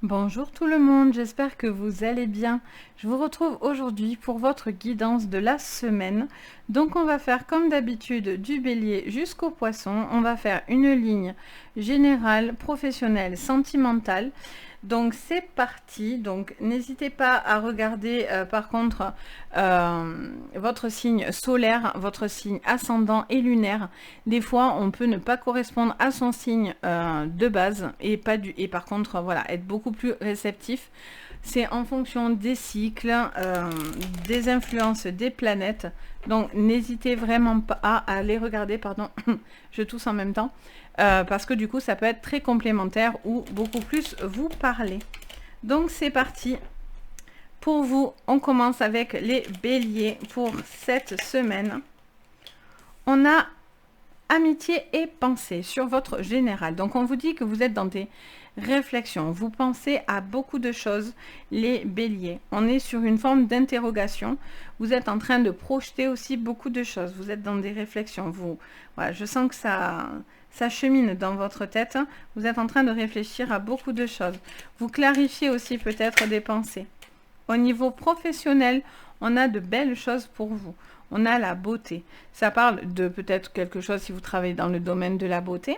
Bonjour tout le monde, j'espère que vous allez bien. Je vous retrouve aujourd'hui pour votre guidance de la semaine. Donc on va faire comme d'habitude du bélier jusqu'au poisson. On va faire une ligne générale, professionnelle, sentimentale. Donc c'est parti. Donc n'hésitez pas à regarder par contre votre signe solaire, votre signe ascendant et lunaire. Des fois on peut ne pas correspondre à son signe de base et par contre voilà, être beaucoup plus réceptif. C'est en fonction des cycles, des influences des planètes. Donc n'hésitez vraiment pas à les regarder, pardon, je tousse en même temps. Parce que du coup ça peut être très complémentaire ou beaucoup plus vous parler. Donc c'est parti. Pour vous, on commence avec les béliers pour cette semaine. On a amitié et pensée sur votre général. Donc on vous dit que vous êtes dans des réflexions, vous pensez à beaucoup de choses, les béliers. On est sur une forme d'interrogation. Vous êtes en train de projeter aussi beaucoup de choses. Vous êtes dans des réflexions. Voilà, je sens que ça chemine dans votre tête. Vous êtes en train de réfléchir à beaucoup de choses. Vous clarifiez aussi peut-être des pensées. Au niveau professionnel, on a de belles choses pour vous. On a la beauté. Ça parle de peut-être quelque chose si vous travaillez dans le domaine de la beauté,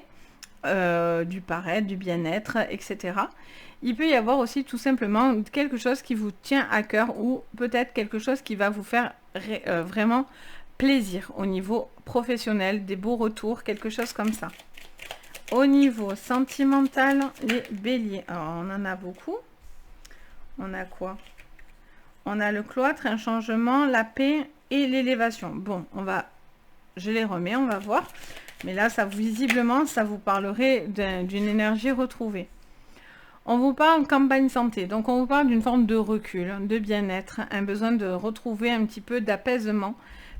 du paraître, du bien-être, etc. Il peut y avoir aussi tout simplement quelque chose qui vous tient à cœur ou peut-être quelque chose qui va vous faire vraiment plaisir au niveau professionnel, des beaux retours, quelque chose comme ça. Au niveau sentimental, les béliers. Alors, on en a beaucoup. On a quoi ? On a le cloître, un changement, la paix et l'élévation. Bon, je les remets, on va voir. Mais là, visiblement, ça vous parlerait d'une énergie retrouvée. On vous parle campagne santé. Donc, on vous parle d'une forme de recul, de bien-être, un besoin de retrouver un petit peu d'apaisement.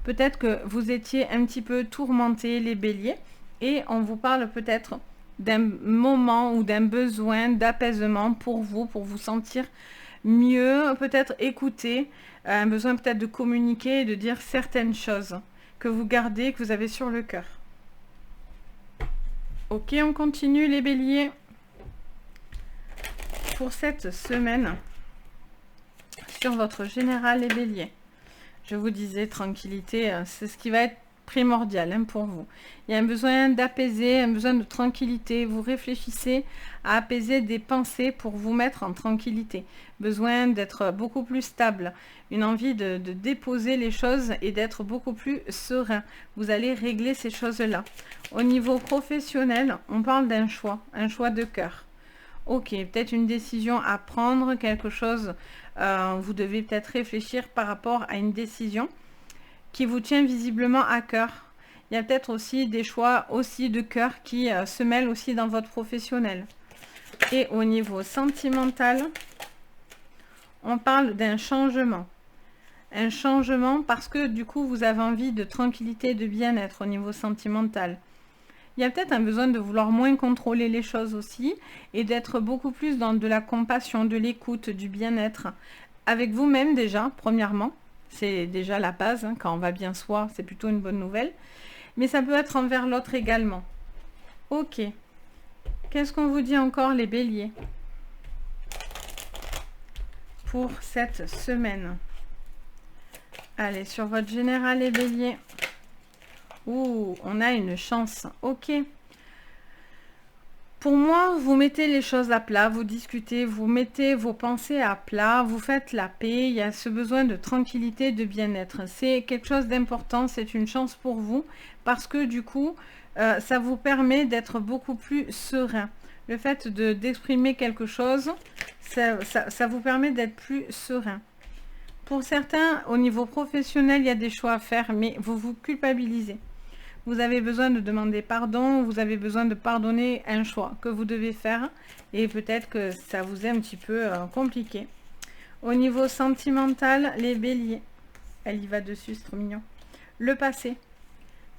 Peut-être que vous étiez un petit peu tourmenté, les béliers. Et on vous parle peut-être d'un moment ou d'un besoin d'apaisement pour vous sentir mieux, peut-être écouter, un besoin peut-être de communiquer et de dire certaines choses que vous gardez, que vous avez sur le cœur. Ok, on continue les béliers. Pour cette semaine, sur votre général les béliers, je vous disais tranquillité, c'est ce qui va être primordial pour vous. Il y a un besoin d'apaiser, un besoin de tranquillité. Vous réfléchissez à apaiser des pensées pour vous mettre en tranquillité. Besoin d'être beaucoup plus stable. Une envie de déposer les choses et d'être beaucoup plus serein. Vous allez régler ces choses-là. Au niveau professionnel, on parle d'un choix de cœur. Ok, peut-être une décision à prendre, quelque chose, vous devez peut-être réfléchir par rapport à une décision qui vous tient visiblement à cœur. Il y a peut-être aussi des choix aussi de cœur qui se mêlent aussi dans votre professionnel. Et au niveau sentimental, on parle d'un changement. Un changement parce que du coup, vous avez envie de tranquillité, de bien-être au niveau sentimental. Il y a peut-être un besoin de vouloir moins contrôler les choses aussi et d'être beaucoup plus dans de la compassion, de l'écoute, du bien-être. Avec vous-même déjà, premièrement. C'est déjà la base, quand on va bien soi, c'est plutôt une bonne nouvelle. Mais ça peut être envers l'autre également. Ok. Qu'est-ce qu'on vous dit encore, les béliers, pour cette semaine? Allez, sur votre général, les béliers. Ouh, on a une chance. Ok. Pour moi, vous mettez les choses à plat, vous discutez, vous mettez vos pensées à plat, vous faites la paix, il y a ce besoin de tranquillité, de bien-être. C'est quelque chose d'important, c'est une chance pour vous, parce que du coup, ça vous permet d'être beaucoup plus serein. Le fait d'exprimer quelque chose, ça vous permet d'être plus serein. Pour certains, au niveau professionnel, il y a des choix à faire, mais vous vous culpabilisez. Vous avez besoin de demander pardon, vous avez besoin de pardonner un choix que vous devez faire et peut-être que ça vous est un petit peu compliqué. Au niveau sentimental, les béliers, elle y va dessus, c'est trop mignon. Le passé,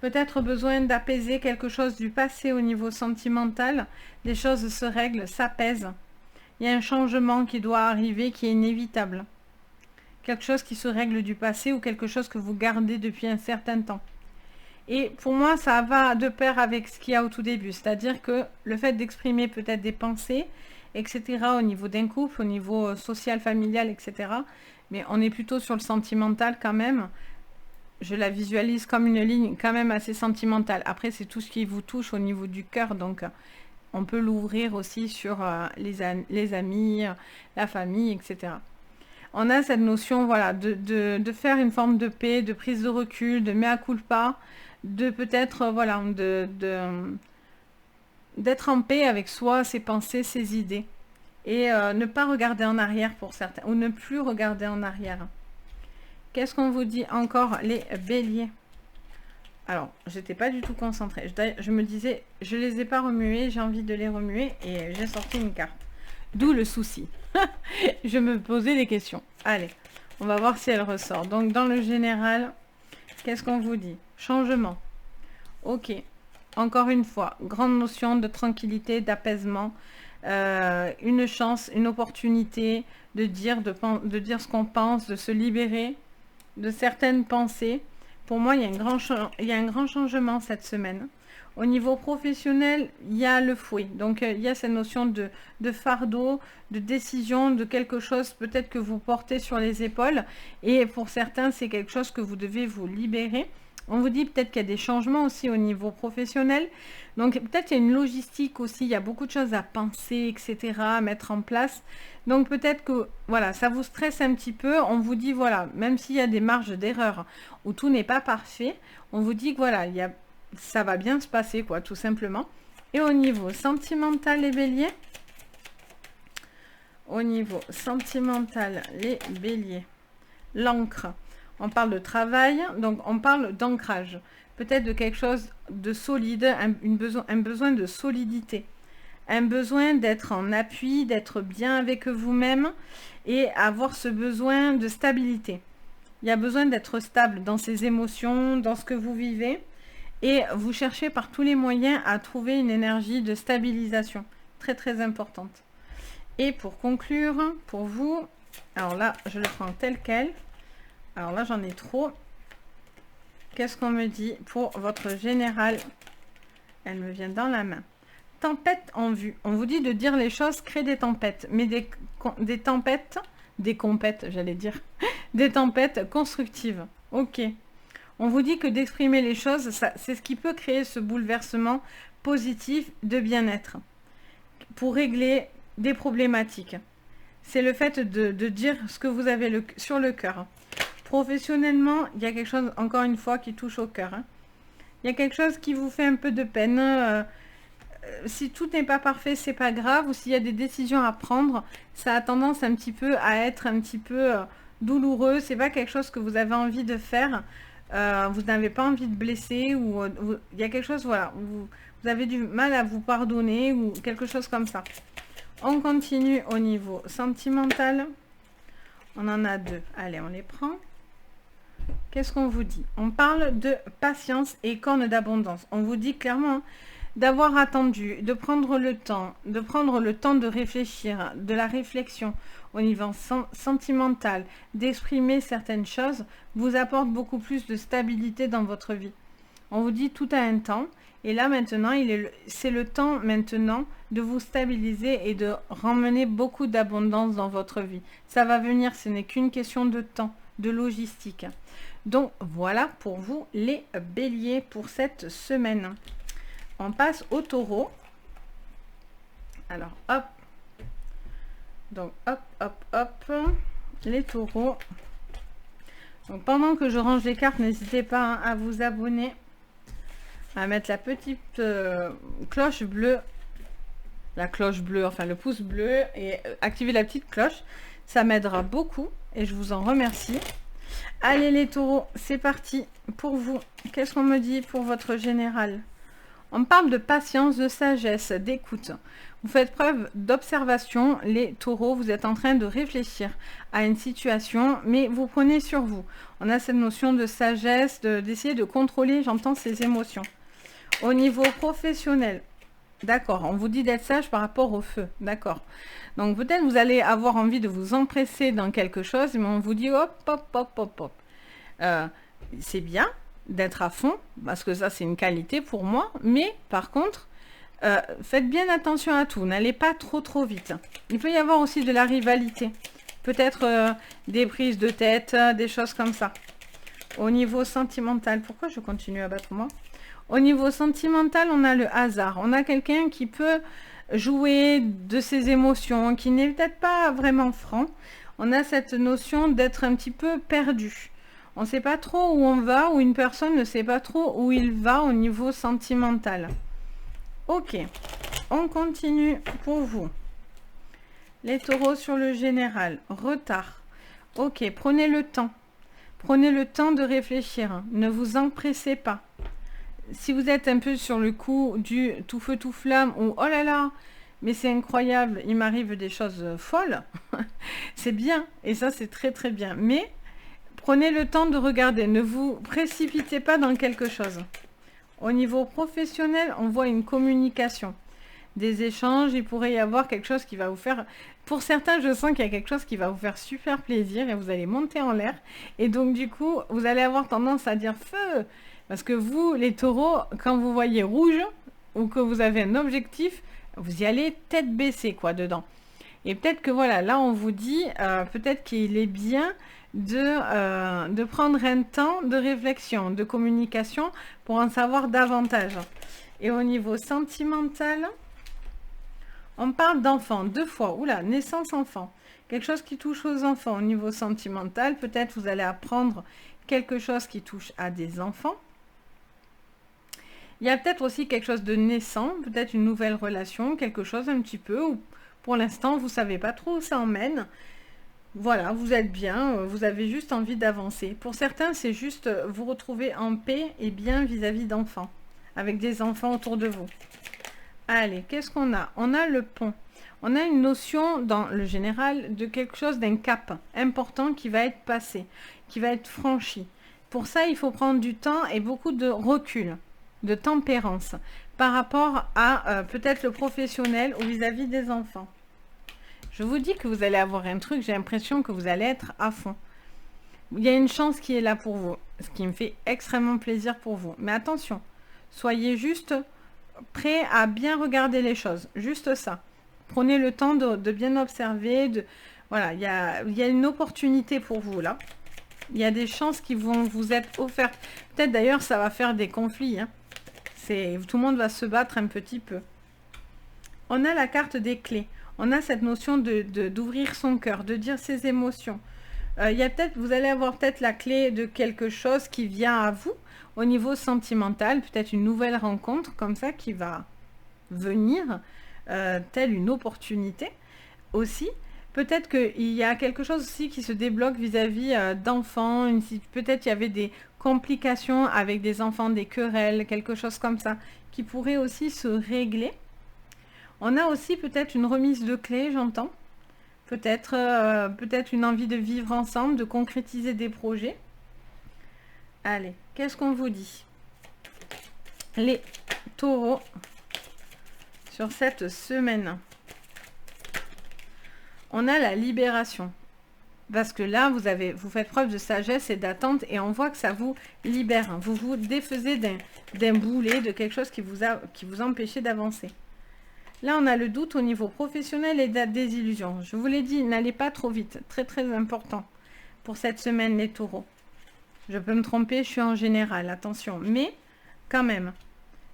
peut-être besoin d'apaiser quelque chose du passé au niveau sentimental, les choses se règlent, s'apaisent. Il y a un changement qui doit arriver qui est inévitable. Quelque chose qui se règle du passé ou quelque chose que vous gardez depuis un certain temps. Et pour moi, ça va de pair avec ce qu'il y a au tout début. C'est-à-dire que le fait d'exprimer peut-être des pensées etc. au niveau d'un couple, au niveau social, familial, etc. Mais on est plutôt sur le sentimental quand même. Je la visualise comme une ligne quand même assez sentimentale. Après, c'est tout ce qui vous touche au niveau du cœur, donc on peut l'ouvrir aussi sur les amis, la famille, etc. On a cette notion, voilà, de faire une forme de paix, de prise de recul, de mea culpa, de peut-être, voilà, d'être en paix avec soi, ses pensées, ses idées. Et ne pas regarder en arrière pour certains, ou ne plus regarder en arrière. Qu'est-ce qu'on vous dit encore, les béliers? Alors, j'étais pas du tout concentrée. Je me disais, je les ai pas remués, j'ai envie de les remuer, et j'ai sorti une carte. D'où le souci. Je me posais des questions. Allez, on va voir si elle ressort. Donc, dans le général, qu'est-ce qu'on vous dit? Changement. Ok. Encore une fois, grande notion de tranquillité, d'apaisement, une chance, une opportunité de dire ce qu'on pense, de se libérer de certaines pensées. Pour moi, il y a un grand changement cette semaine. Au niveau professionnel, il y a le fouet. Donc, il y a cette notion de fardeau, de décision, de quelque chose peut-être que vous portez sur les épaules. Et pour certains, c'est quelque chose que vous devez vous libérer. On vous dit peut-être qu'il y a des changements aussi au niveau professionnel. Donc, peut-être qu'il y a une logistique aussi. Il y a beaucoup de choses à penser, etc., à mettre en place. Donc, peut-être que, voilà, ça vous stresse un petit peu. On vous dit, voilà, même s'il y a des marges d'erreur où tout n'est pas parfait, on vous dit que, voilà, ça va bien se passer, quoi, tout simplement. Et au niveau sentimental, les béliers, au niveau sentimental, les béliers, l'encre. On parle de travail, donc on parle d'ancrage. Peut-être de quelque chose de solide, un besoin de solidité. Un besoin d'être en appui, d'être bien avec vous-même et avoir ce besoin de stabilité. Il y a besoin d'être stable dans ses émotions, dans ce que vous vivez. Et vous cherchez par tous les moyens à trouver une énergie de stabilisation. Très très importante. Et pour conclure, pour vous, alors là, je le prends tel quel. Alors là, j'en ai trop. Qu'est-ce qu'on me dit pour votre général? Elle me vient dans la main. Tempête en vue. On vous dit de dire les choses, créer des tempêtes. Mais des tempêtes, des compètes, j'allais dire. Des tempêtes constructives. Ok. On vous dit que d'exprimer les choses, c'est ce qui peut créer ce bouleversement positif de bien-être. Pour régler des problématiques. C'est le fait de dire ce que vous avez sur le cœur. Professionnellement, il y a quelque chose, encore une fois, qui touche au cœur. Il y a quelque chose qui vous fait un peu de peine. Si tout n'est pas parfait, c'est pas grave. Ou s'il y a des décisions à prendre, ça a tendance un petit peu à être un petit peu douloureux. C'est pas quelque chose que vous avez envie de faire. Vous n'avez pas envie de blesser. Ou il y a quelque chose, voilà, où vous avez du mal à vous pardonner ou quelque chose comme ça. On continue au niveau sentimental. On en a deux. Allez, on les prend. Qu'est-ce qu'on vous dit? On parle de patience et corne d'abondance. On vous dit clairement d'avoir attendu, de prendre le temps de réfléchir, de la réflexion au niveau sentimental, d'exprimer certaines choses, vous apporte beaucoup plus de stabilité dans votre vie. On vous dit tout a un temps. Et là maintenant, c'est le temps maintenant de vous stabiliser et de ramener beaucoup d'abondance dans votre vie. Ça va venir, ce n'est qu'une question de temps, de logistique. Donc voilà pour vous les béliers pour cette semaine. On passe au taureau. Alors hop. Donc hop, hop, hop. Les taureaux. Donc pendant que je range les cartes, n'hésitez pas à vous abonner. À mettre la petite cloche bleue, enfin le pouce bleu et activer la petite cloche. Ça m'aidera beaucoup et je vous en remercie. Allez les taureaux, c'est parti pour vous. Qu'est-ce qu'on me dit pour votre général? On parle de patience, de sagesse, d'écoute. Vous faites preuve d'observation, les taureaux. Vous êtes en train de réfléchir à une situation, mais vous prenez sur vous. On a cette notion de sagesse, d'essayer de contrôler, j'entends, ses émotions. Au niveau professionnel, d'accord, on vous dit d'être sage par rapport au feu, d'accord. Donc peut-être vous allez avoir envie de vous empresser dans quelque chose, mais on vous dit hop, hop, hop, hop, hop. C'est bien d'être à fond, parce que ça c'est une qualité pour moi, mais par contre, Faites bien attention à tout, n'allez pas trop vite. Il peut y avoir aussi de la rivalité. Peut-être des prises de tête, des choses comme ça. Au niveau sentimental, pourquoi je continue à battre moi? Au niveau sentimental, on a le hasard. On a quelqu'un qui peut jouer de ses émotions, qui n'est peut-être pas vraiment franc. On a cette notion d'être un petit peu perdu. On ne sait pas trop où on va, ou une personne ne sait pas trop où il va au niveau sentimental. Ok, on continue pour vous. Les taureaux sur le général, retard. Ok, prenez le temps. Prenez le temps de réfléchir. Ne vous empressez pas. Si vous êtes un peu sur le coup du tout feu tout flamme ou oh là là, mais c'est incroyable, il m'arrive des choses folles, c'est bien et ça c'est très bien. Mais prenez le temps de regarder, ne vous précipitez pas dans quelque chose. Au niveau professionnel, on voit une communication, des échanges, il pourrait y avoir quelque chose qui va vous faire... Pour certains, je sens qu'il y a quelque chose qui va vous faire super plaisir et vous allez monter en l'air. Et donc du coup, vous allez avoir tendance à dire feu. Parce que vous, les taureaux, quand vous voyez rouge ou que vous avez un objectif, vous y allez tête baissée quoi dedans. Et peut-être que voilà, là on vous dit peut-être qu'il est bien de prendre un temps de réflexion, de communication pour en savoir davantage. Et au niveau sentimental, on parle d'enfants, 2 fois. Oula, naissance enfant. Quelque chose qui touche aux enfants au niveau sentimental. Peut-être vous allez apprendre quelque chose qui touche à des enfants. Il y a peut-être aussi quelque chose de naissant, peut-être une nouvelle relation, quelque chose un petit peu, où pour l'instant, vous ne savez pas trop où ça emmène. Voilà, vous êtes bien, vous avez juste envie d'avancer. Pour certains, c'est juste vous retrouver en paix et bien vis-à-vis d'enfants, avec des enfants autour de vous. Allez, qu'est-ce qu'on a? On a le pont. On a une notion dans le général de quelque chose, d'un cap important qui va être passé, qui va être franchi. Pour ça, il faut prendre du temps et beaucoup de recul, de tempérance par rapport à peut-être le professionnel ou vis-à-vis des enfants. Je vous dis que vous allez avoir un truc, j'ai l'impression que vous allez être à fond. Il y a une chance qui est là pour vous, ce qui me fait extrêmement plaisir pour vous. Mais attention, soyez juste prêt à bien regarder les choses, juste ça. Prenez le temps de bien observer. Voilà, il y a une opportunité pour vous là. Il y a des chances qui vont vous être offertes. Peut-être d'ailleurs ça va faire des conflits. Hein. Tout le monde va se battre un petit peu. On a la carte des clés. On a cette notion d'ouvrir son cœur, de dire ses émotions. Vous allez avoir peut-être la clé de quelque chose qui vient à vous au niveau sentimental, peut-être une nouvelle rencontre comme ça qui va venir, telle une opportunité aussi. Peut-être qu'il y a quelque chose aussi qui se débloque vis-à-vis d'enfants, peut-être il y avait des complications avec des enfants, des querelles, quelque chose comme ça, qui pourrait aussi se régler. On a aussi peut-être une remise de clés, j'entends. Peut-être une envie de vivre ensemble, de concrétiser des projets. Allez, qu'est-ce qu'on vous dit? Les taureaux sur cette semaine. On a la libération. Parce que là, vous faites preuve de sagesse et d'attente et on voit que ça vous libère. Vous vous défaisez d'un boulet, de quelque chose qui vous empêchait d'avancer. Là, on a le doute au niveau professionnel et de la désillusion. Je vous l'ai dit, n'allez pas trop vite. Très important pour cette semaine, les taureaux. Je peux me tromper, je suis en général, attention. Mais, quand même,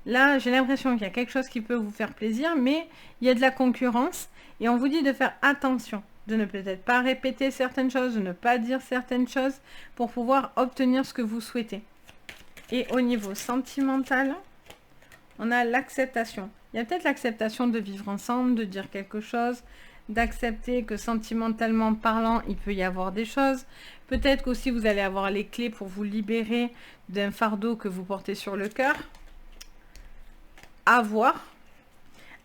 là, j'ai l'impression qu'il y a quelque chose qui peut vous faire plaisir, mais il y a de la concurrence. Et on vous dit de faire attention, de ne peut-être pas répéter certaines choses, de ne pas dire certaines choses pour pouvoir obtenir ce que vous souhaitez. Et au niveau sentimental, on a l'acceptation. Il y a peut-être l'acceptation de vivre ensemble, de dire quelque chose, d'accepter que sentimentalement parlant, il peut y avoir des choses. Peut-être qu'aussi vous allez avoir les clés pour vous libérer d'un fardeau que vous portez sur le cœur. À voir.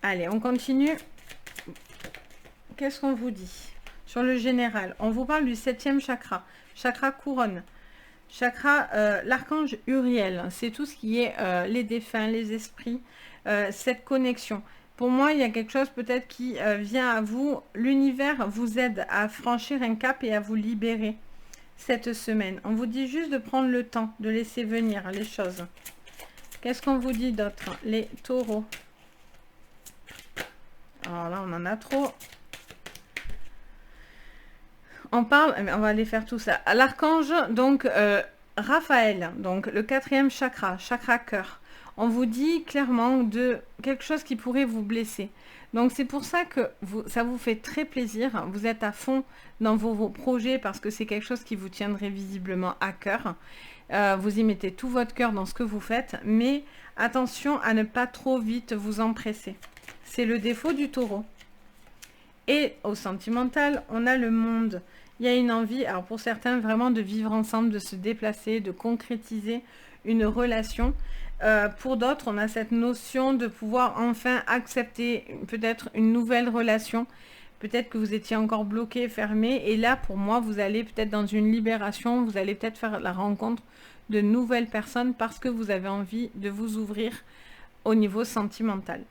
Allez, on continue. Qu'est-ce qu'on vous dit? Sur le général, on vous parle du 7e chakra, chakra couronne. Chakra, l'archange Uriel, c'est tout ce qui est les défunts, les esprits, cette connexion. Pour moi, il y a quelque chose peut-être qui vient à vous. L'univers vous aide à franchir un cap et à vous libérer cette semaine. On vous dit juste de prendre le temps, de laisser venir les choses. Qu'est-ce qu'on vous dit d'autre, les taureaux? Alors là, on en a trop. On parle, on va aller faire tout ça. L'archange, donc Raphaël, donc le 4e chakra, chakra cœur. On vous dit clairement de quelque chose qui pourrait vous blesser. Donc c'est pour ça que ça vous fait très plaisir. Vous êtes à fond dans vos projets parce que c'est quelque chose qui vous tiendrait visiblement à cœur. Vous y mettez tout votre cœur dans ce que vous faites, mais attention à ne pas trop vite vous empresser. C'est le défaut du taureau. Et au sentimental, on a le monde. Il y a une envie, alors pour certains, vraiment de vivre ensemble, de se déplacer, de concrétiser une relation. Pour d'autres, on a cette notion de pouvoir enfin accepter peut-être une nouvelle relation. Peut-être que vous étiez encore bloqué, fermé. Et là, pour moi, vous allez peut-être dans une libération, vous allez peut-être faire la rencontre de nouvelles personnes parce que vous avez envie de vous ouvrir au niveau sentimental.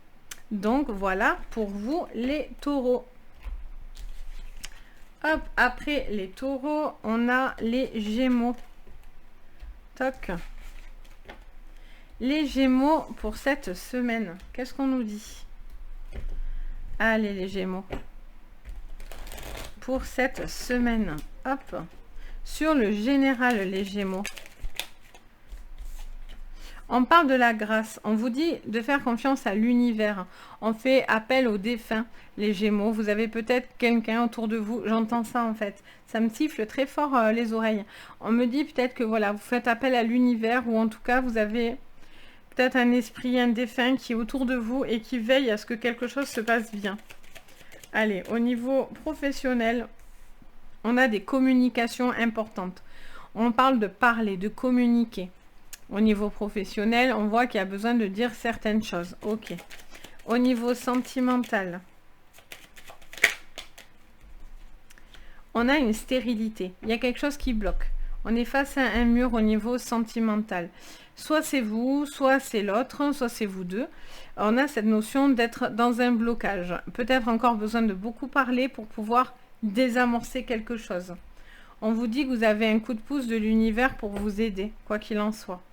Donc voilà pour vous les taureaux. Hop, après les taureaux, on a les gémeaux. Toc. Les gémeaux pour cette semaine. Qu'est-ce qu'on nous dit? Allez les gémeaux. Pour cette semaine. Hop. Sur le général, les gémeaux. On parle de la grâce. On vous dit de faire confiance à l'univers. On fait appel aux défunts, les gémeaux. Vous avez peut-être quelqu'un autour de vous. J'entends ça en fait. Ça me siffle très fort les oreilles. On me dit peut-être que voilà, vous faites appel à l'univers ou en tout cas vous avez peut-être un esprit, un défunt qui est autour de vous et qui veille à ce que quelque chose se passe bien. Allez, au niveau professionnel, on a des communications importantes. On parle de parler, de communiquer. Au niveau professionnel, on voit qu'il y a besoin de dire certaines choses. Ok. Au niveau sentimental, on a une stérilité. Il y a quelque chose qui bloque. On est face à un mur au niveau sentimental. Soit c'est vous, soit c'est l'autre, soit c'est vous deux. On a cette notion d'être dans un blocage. Peut-être encore besoin de beaucoup parler pour pouvoir désamorcer quelque chose. On vous dit que vous avez un coup de pouce de l'univers pour vous aider, quoi qu'il en soit.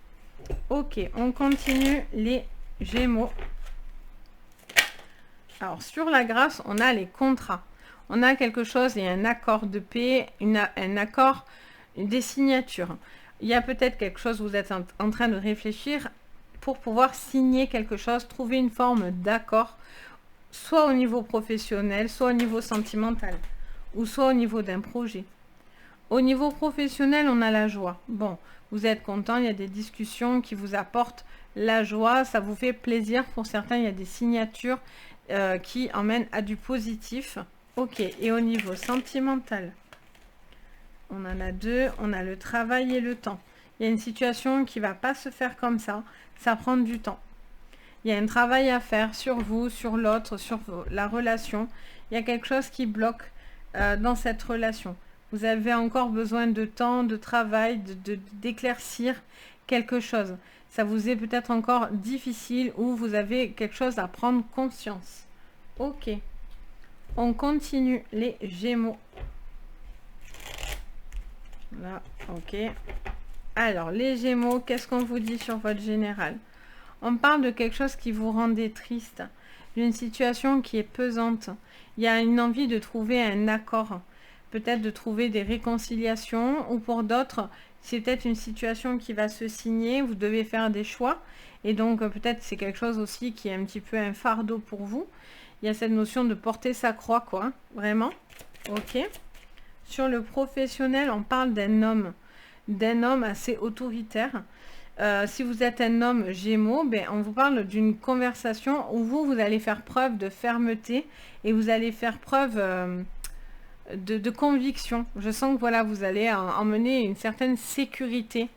Ok, on continue les gémeaux. Alors, sur la grâce, on a les contrats. On a quelque chose, il y a un accord de paix, un accord, des signatures. Il y a peut-être quelque chose, vous êtes en train de réfléchir pour pouvoir signer quelque chose, trouver une forme d'accord, soit au niveau professionnel, soit au niveau sentimental, ou soit au niveau d'un projet. Au niveau professionnel, on a la joie. Bon, vous êtes content, il y a des discussions qui vous apportent la joie, ça vous fait plaisir. Pour certains, il y a des signatures qui emmènent à du positif. Ok, et au niveau sentimental, on en a deux, on a le travail et le temps. Il y a une situation qui ne va pas se faire comme ça prend du temps. Il y a un travail à faire sur vous, sur l'autre, sur la relation. Il y a quelque chose qui bloque dans cette relation. Vous avez encore besoin de temps, de travail, d'éclaircir quelque chose. Ça vous est peut-être encore difficile ou vous avez quelque chose à prendre conscience. Ok. On continue les gémeaux. Là, ok. Alors, les gémeaux, qu'est-ce qu'on vous dit sur votre général? On parle de quelque chose qui vous rendait triste, d'une situation qui est pesante. Il y a une envie de trouver un accord, peut-être de trouver des réconciliations, ou pour d'autres, c'est peut-être une situation qui va se signer, vous devez faire des choix, et donc peut-être c'est quelque chose aussi qui est un petit peu un fardeau pour vous. Il y a cette notion de porter sa croix, quoi, vraiment. Ok. Sur le professionnel, on parle d'un homme assez autoritaire. Si vous êtes un homme gémeaux, ben, on vous parle d'une conversation où vous allez faire preuve de fermeté et vous allez faire preuve de conviction. Je sens que voilà, vous allez emmener une certaine sécurité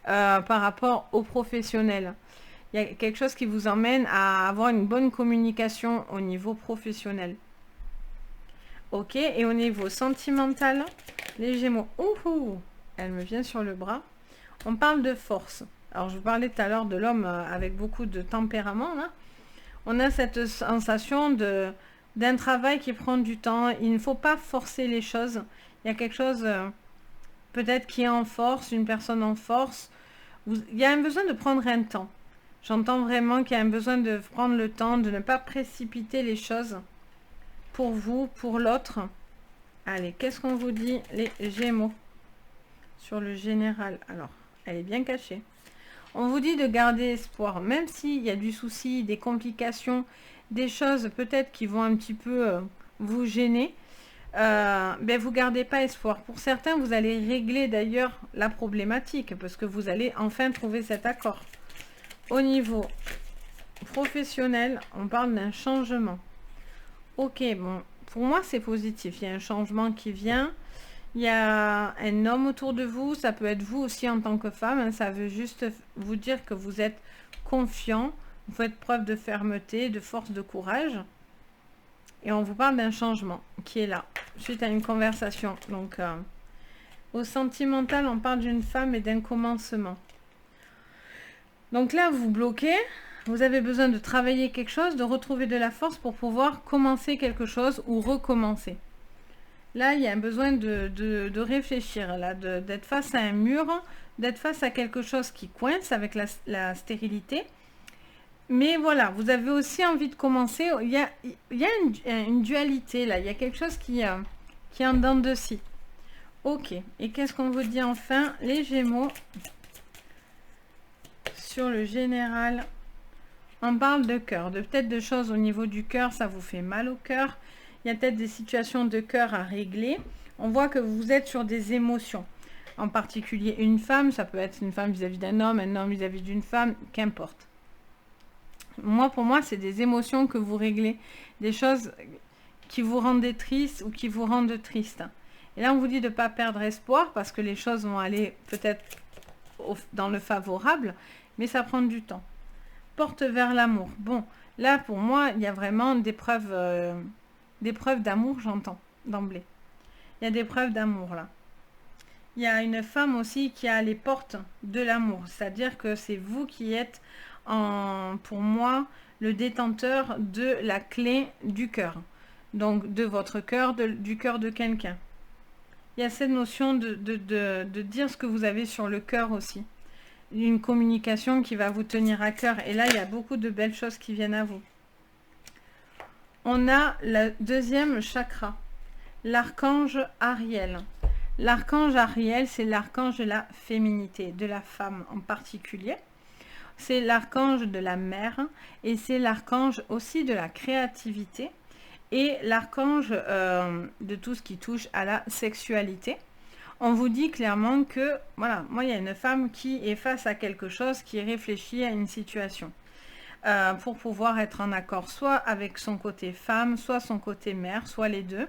par rapport aux professionnels. Il y a quelque chose qui vous emmène à avoir une bonne communication au niveau professionnel. Ok, et au niveau sentimental, les gémeaux, ouhou, elle me vient sur le bras. On parle de force. Alors, je vous parlais tout à l'heure de l'homme avec beaucoup de tempérament. Là. On a cette sensation d'un travail qui prend du temps. Il ne faut pas forcer les choses. Il y a quelque chose peut-être qui est en force, une personne en force. Il y a un besoin de prendre un temps. J'entends vraiment qu'il y a un besoin de prendre le temps, de ne pas précipiter les choses. pour vous, pour l'autre. Allez, qu'est-ce qu'on vous dit, les Gémeaux, sur le général? Alors, elle est bien cachée. On vous dit de garder espoir, même s'il y a du souci, des complications, des choses peut-être qui vont un petit peu vous gêner. Ben vous gardez pas espoir. Pour certains, vous allez régler d'ailleurs la problématique, parce que vous allez enfin trouver cet accord. Au niveau professionnel, on parle d'un changement. Ok, bon, pour moi c'est positif, il y a un changement qui vient, il y a un homme autour de vous, ça peut être vous aussi en tant que femme, hein, ça veut juste vous dire que vous êtes confiant, vous faites preuve de fermeté, de force, de courage, et on vous parle d'un changement qui est là, suite à une conversation. Donc, au sentimental, on parle d'une femme et d'un commencement. Donc là, vous bloquez, vous avez besoin de travailler quelque chose, de retrouver de la force pour pouvoir commencer quelque chose ou recommencer. Là, il y a un besoin de réfléchir, là, d'être face à un mur, d'être face à quelque chose qui coince avec la stérilité. Mais voilà, vous avez aussi envie de commencer. Il y a une dualité là, il y a quelque chose qui est en dents de scie. Ok, et qu'est-ce qu'on vous dit enfin, les Gémeaux, sur le général? On parle de cœur, de peut-être de choses au niveau du cœur, ça vous fait mal au cœur. Il y a peut-être des situations de cœur à régler. On voit que vous êtes sur des émotions. En particulier une femme, ça peut être une femme vis-à-vis d'un homme, un homme vis-à-vis d'une femme, qu'importe. Moi, pour moi, c'est des émotions que vous réglez, des choses qui vous rendent triste ou qui vous rendent triste. Et là, on vous dit de ne pas perdre espoir parce que les choses vont aller peut-être dans le favorable, mais ça prend du temps. Porte vers l'amour. Bon, là, pour moi, il y a vraiment des preuves d'amour, j'entends, d'emblée. Il y a des preuves d'amour, là. Il y a une femme aussi qui a les portes de l'amour, c'est-à-dire que c'est vous qui êtes, pour moi, le détenteur de la clé du cœur. Donc, de votre cœur, du cœur de quelqu'un. Il y a cette notion de dire ce que vous avez sur le cœur aussi. Une communication qui va vous tenir à cœur. Et là, il y a beaucoup de belles choses qui viennent à vous. On a le deuxième chakra, l'archange Ariel. L'archange Ariel, c'est l'archange de la féminité, de la femme en particulier. C'est l'archange de la mère et c'est l'archange aussi de la créativité et l'archange de tout ce qui touche à la sexualité. On vous dit clairement que, voilà, moi il y a une femme qui est face à quelque chose, qui réfléchit à une situation. Pour pouvoir être en accord soit avec son côté femme, soit son côté mère, soit les deux.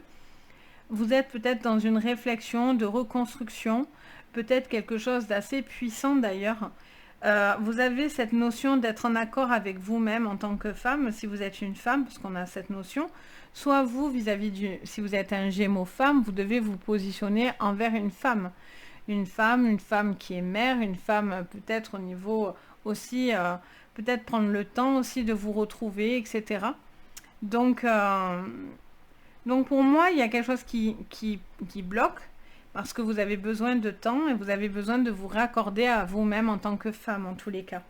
Vous êtes peut-être dans une réflexion de reconstruction, peut-être quelque chose d'assez puissant d'ailleurs. Vous avez cette notion d'être en accord avec vous-même en tant que femme, si vous êtes une femme, parce qu'on a cette notion. Soit vous, si vous êtes un Gémeaux femme, vous devez vous positionner envers une femme. Une femme qui est mère, une femme peut-être au niveau aussi, peut-être prendre le temps aussi de vous retrouver, etc. Donc pour moi, il y a quelque chose qui bloque, parce que vous avez besoin de temps et vous avez besoin de vous raccorder à vous-même en tant que femme, en tous les cas.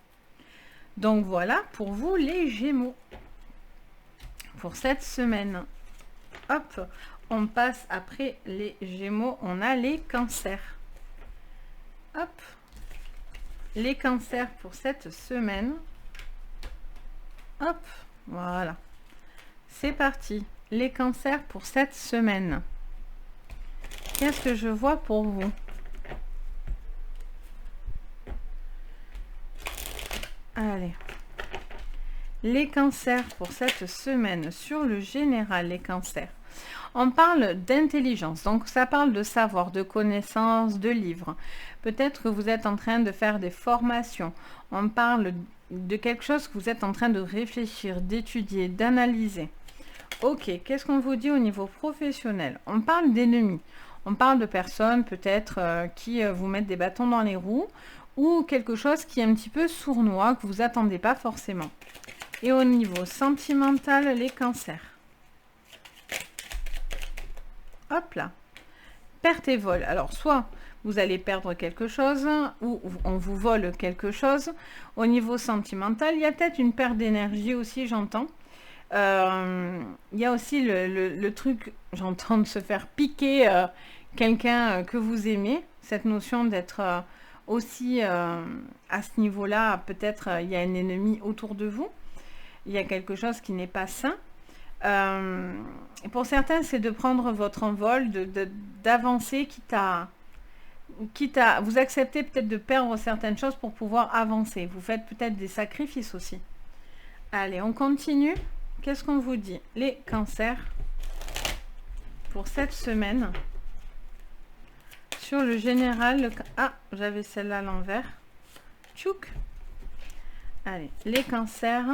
Donc voilà, pour vous, les Gémeaux. Pour cette semaine. Hop, on passe après les Gémeaux, on a les Cancers. Hop, les Cancers pour cette semaine. Hop, voilà. C'est parti. Les Cancers pour cette semaine. Qu'est-ce que je vois pour vous? Allez. Les Cancers pour cette semaine, sur le général, les Cancers. On parle d'intelligence, donc ça parle de savoir, de connaissances, de livres. Peut-être que vous êtes en train de faire des formations. On parle de quelque chose que vous êtes en train de réfléchir, d'étudier, d'analyser. Ok, qu'est-ce qu'on vous dit au niveau professionnel? On parle d'ennemis. On parle de personnes peut-être qui vous mettent des bâtons dans les roues ou quelque chose qui est un petit peu sournois, que vous attendez pas forcément. Et au niveau sentimental, les Cancers. Hop là. Perte et vol. Alors, soit vous allez perdre quelque chose ou on vous vole quelque chose. Au niveau sentimental, il y a peut-être une perte d'énergie aussi, j'entends. Il y a aussi le truc, j'entends, de se faire piquer quelqu'un que vous aimez, cette notion d'être aussi à ce niveau-là, peut-être il y a un ennemi autour de vous, il y a quelque chose qui n'est pas sain. Et pour certains, c'est de prendre votre envol, d'avancer, quitte à vous accepter peut-être de perdre certaines choses pour pouvoir avancer. Vous faites peut-être des sacrifices aussi. Allez, on continue. Qu'est-ce qu'on vous dit? Les cancers pour cette semaine. Sur le général, ah, j'avais celle-là à l'envers. Tchouk. Allez, les cancers.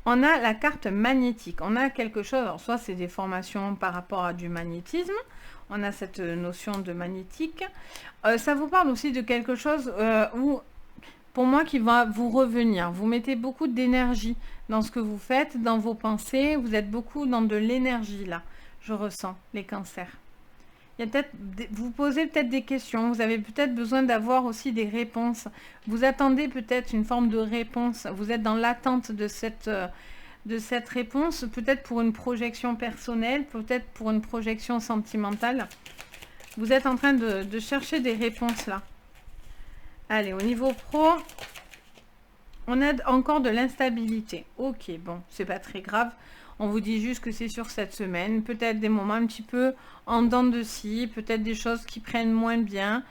On a la carte magnétique. On a quelque chose, alors soit c'est des formations par rapport à du magnétisme. On a cette notion de magnétique. Ça vous parle aussi de quelque chose où, pour moi, qui va vous revenir. Vous mettez beaucoup d'énergie dans ce que vous faites, dans vos pensées. Vous êtes beaucoup dans de l'énergie, là. Je ressens, les cancers. Il y a peut-être, vous posez peut-être des questions. Vous avez peut-être besoin d'avoir aussi des réponses. Vous attendez peut-être une forme de réponse. Vous êtes dans l'attente de cette réponse, peut-être pour une projection personnelle, peut-être pour une projection sentimentale. Vous êtes en train de chercher des réponses là. Allez, au niveau pro, on a encore de l'instabilité. Ok, bon, c'est pas très grave. On vous dit juste que c'est sur cette semaine. Peut-être des moments un petit peu en dents de scie, peut-être des choses qui prennent moins bien.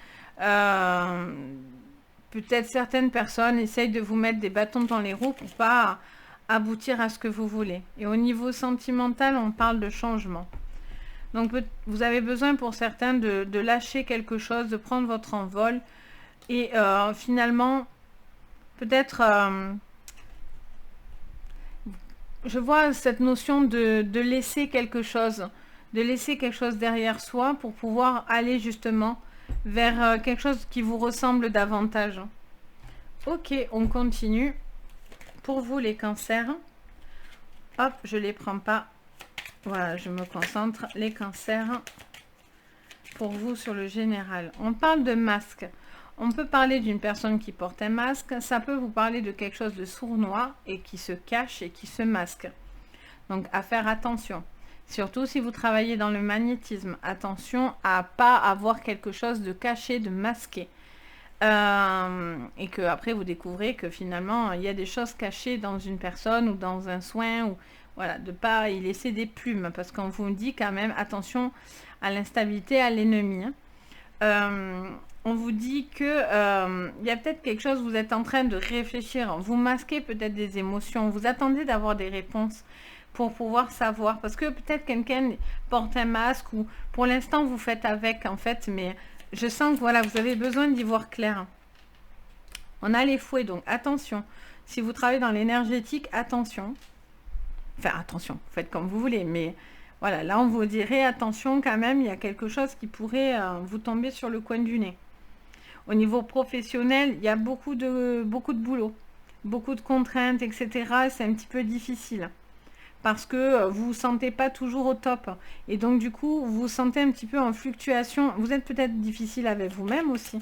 Peut-être certaines personnes essayent de vous mettre des bâtons dans les roues pour pas aboutir à ce que vous voulez. Et au niveau sentimental, on parle de changement. Donc vous avez besoin pour certains de lâcher quelque chose, de prendre votre envol et finalement peut-être je vois cette notion de laisser quelque chose, derrière soi pour pouvoir aller justement vers quelque chose qui vous ressemble davantage. Ok, on continue. Pour vous, les cancers, hop, je les prends pas. Voilà, je me concentre. Les cancers, pour vous, sur le général. On parle de masque. On peut parler d'une personne qui porte un masque. Ça peut vous parler de quelque chose de sournois et qui se cache et qui se masque. Donc, à faire attention. Surtout si vous travaillez dans le magnétisme. Attention à pas avoir quelque chose de caché, de masqué. Et que après vous découvrez que finalement il y a des choses cachées dans une personne ou dans un soin, ou voilà, de pas y laisser des plumes, parce qu'on vous dit quand même attention à l'instabilité, à l'ennemi. On vous dit que il y a peut-être quelque chose, vous êtes en train de réfléchir, vous masquez peut-être des émotions, vous attendez d'avoir des réponses pour pouvoir savoir, parce que peut-être quelqu'un porte un masque, ou pour l'instant vous faites avec en fait, mais je sens que voilà, vous avez besoin d'y voir clair. On a les fouets, donc attention. Si vous travaillez dans l'énergétique, attention. Enfin, attention, faites comme vous voulez. Mais voilà, là, on vous dirait attention quand même, il y a quelque chose qui pourrait vous tomber sur le coin du nez. Au niveau professionnel, il y a beaucoup de boulot, beaucoup de contraintes, etc. C'est un petit peu difficile. Parce que vous ne vous sentez pas toujours au top. Et donc, du coup, vous vous sentez un petit peu en fluctuation. Vous êtes peut-être difficile avec vous-même aussi.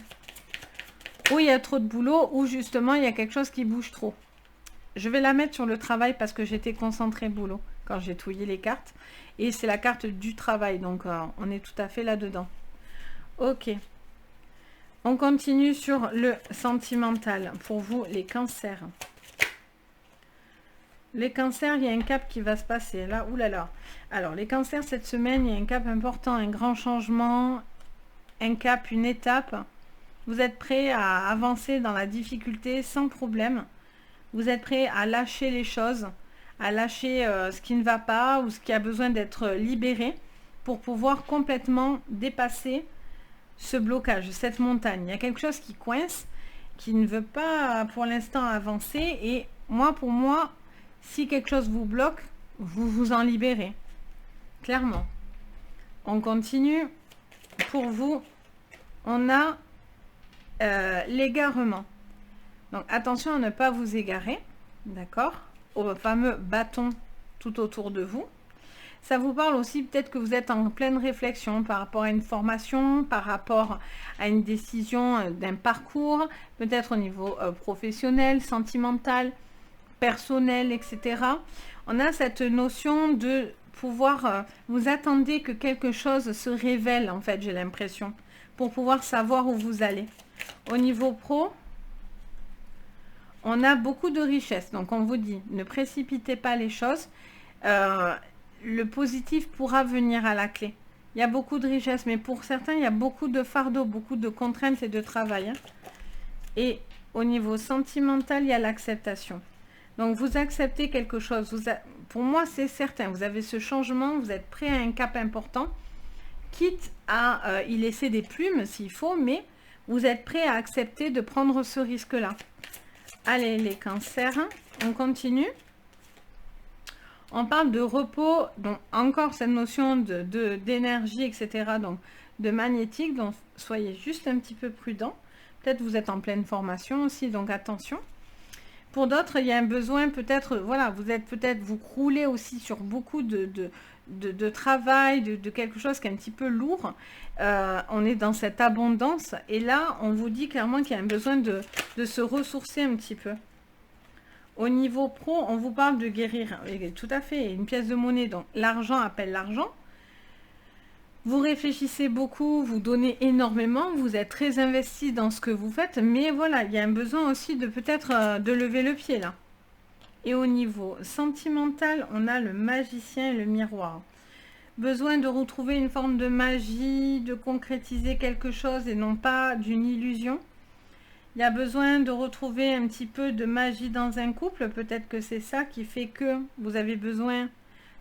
Ou il y a trop de boulot, ou justement, il y a quelque chose qui bouge trop. Je vais la mettre sur le travail parce que j'étais concentrée boulot quand j'ai touillé les cartes. Et c'est la carte du travail, donc on est tout à fait là-dedans. Ok. On continue sur le sentimental. Pour vous, les cancers. Les cancers, il y a un cap qui va se passer. Là, oulala. Alors, les cancers, cette semaine, il y a un cap important, un grand changement, un cap, une étape. Vous êtes prêts à avancer dans la difficulté sans problème. Vous êtes prêts à lâcher les choses, à lâcher ce qui ne va pas ou ce qui a besoin d'être libéré pour pouvoir complètement dépasser ce blocage, cette montagne. Il y a quelque chose qui coince, qui ne veut pas pour l'instant avancer. Et pour moi, si quelque chose vous bloque, vous vous en libérez. Clairement. On continue. Pour vous, on a l'égarement. Donc attention à ne pas vous égarer. D'accord? Au fameux bâton tout autour de vous. Ça vous parle aussi peut-être que vous êtes en pleine réflexion par rapport à une formation, par rapport à une décision d'un parcours, peut-être au niveau professionnel, sentimental. personnel, etc. On a cette notion de pouvoir, vous attendez que quelque chose se révèle, en fait, j'ai l'impression, pour pouvoir savoir où vous allez. Au niveau pro, on a beaucoup de richesse. Donc, on vous dit, ne précipitez pas les choses. Le positif pourra venir à la clé. Il y a beaucoup de richesse, mais pour certains, il y a beaucoup de fardeaux, beaucoup de contraintes et de travail. Hein. Et au niveau sentimental, il y a l'acceptation. Donc, vous acceptez quelque chose. Pour moi, c'est certain. Vous avez ce changement, vous êtes prêt à un cap important, quitte à y laisser des plumes s'il faut, mais vous êtes prêt à accepter de prendre ce risque-là. Allez, les cancers, on continue. On parle de repos, donc encore cette notion d'énergie, etc., donc de magnétique, donc soyez juste un petit peu prudent. Peut-être vous êtes en pleine formation aussi, donc attention. Pour d'autres, il y a un besoin peut-être, voilà, vous croulez aussi sur beaucoup de travail, de quelque chose qui est un petit peu lourd. On est dans cette abondance et là, on vous dit clairement qu'il y a un besoin de se ressourcer un petit peu. Au niveau pro, on vous parle de guérir. Et tout à fait, une pièce de monnaie, donc l'argent appelle l'argent. Vous réfléchissez beaucoup, vous donnez énormément, vous êtes très investi dans ce que vous faites, mais voilà, il y a un besoin aussi de peut-être de lever le pied là. Et au niveau sentimental, on a le magicien et le miroir. Besoin de retrouver une forme de magie, de concrétiser quelque chose et non pas d'une illusion. Il y a besoin de retrouver un petit peu de magie dans un couple. Peut-être que c'est ça qui fait que vous avez besoin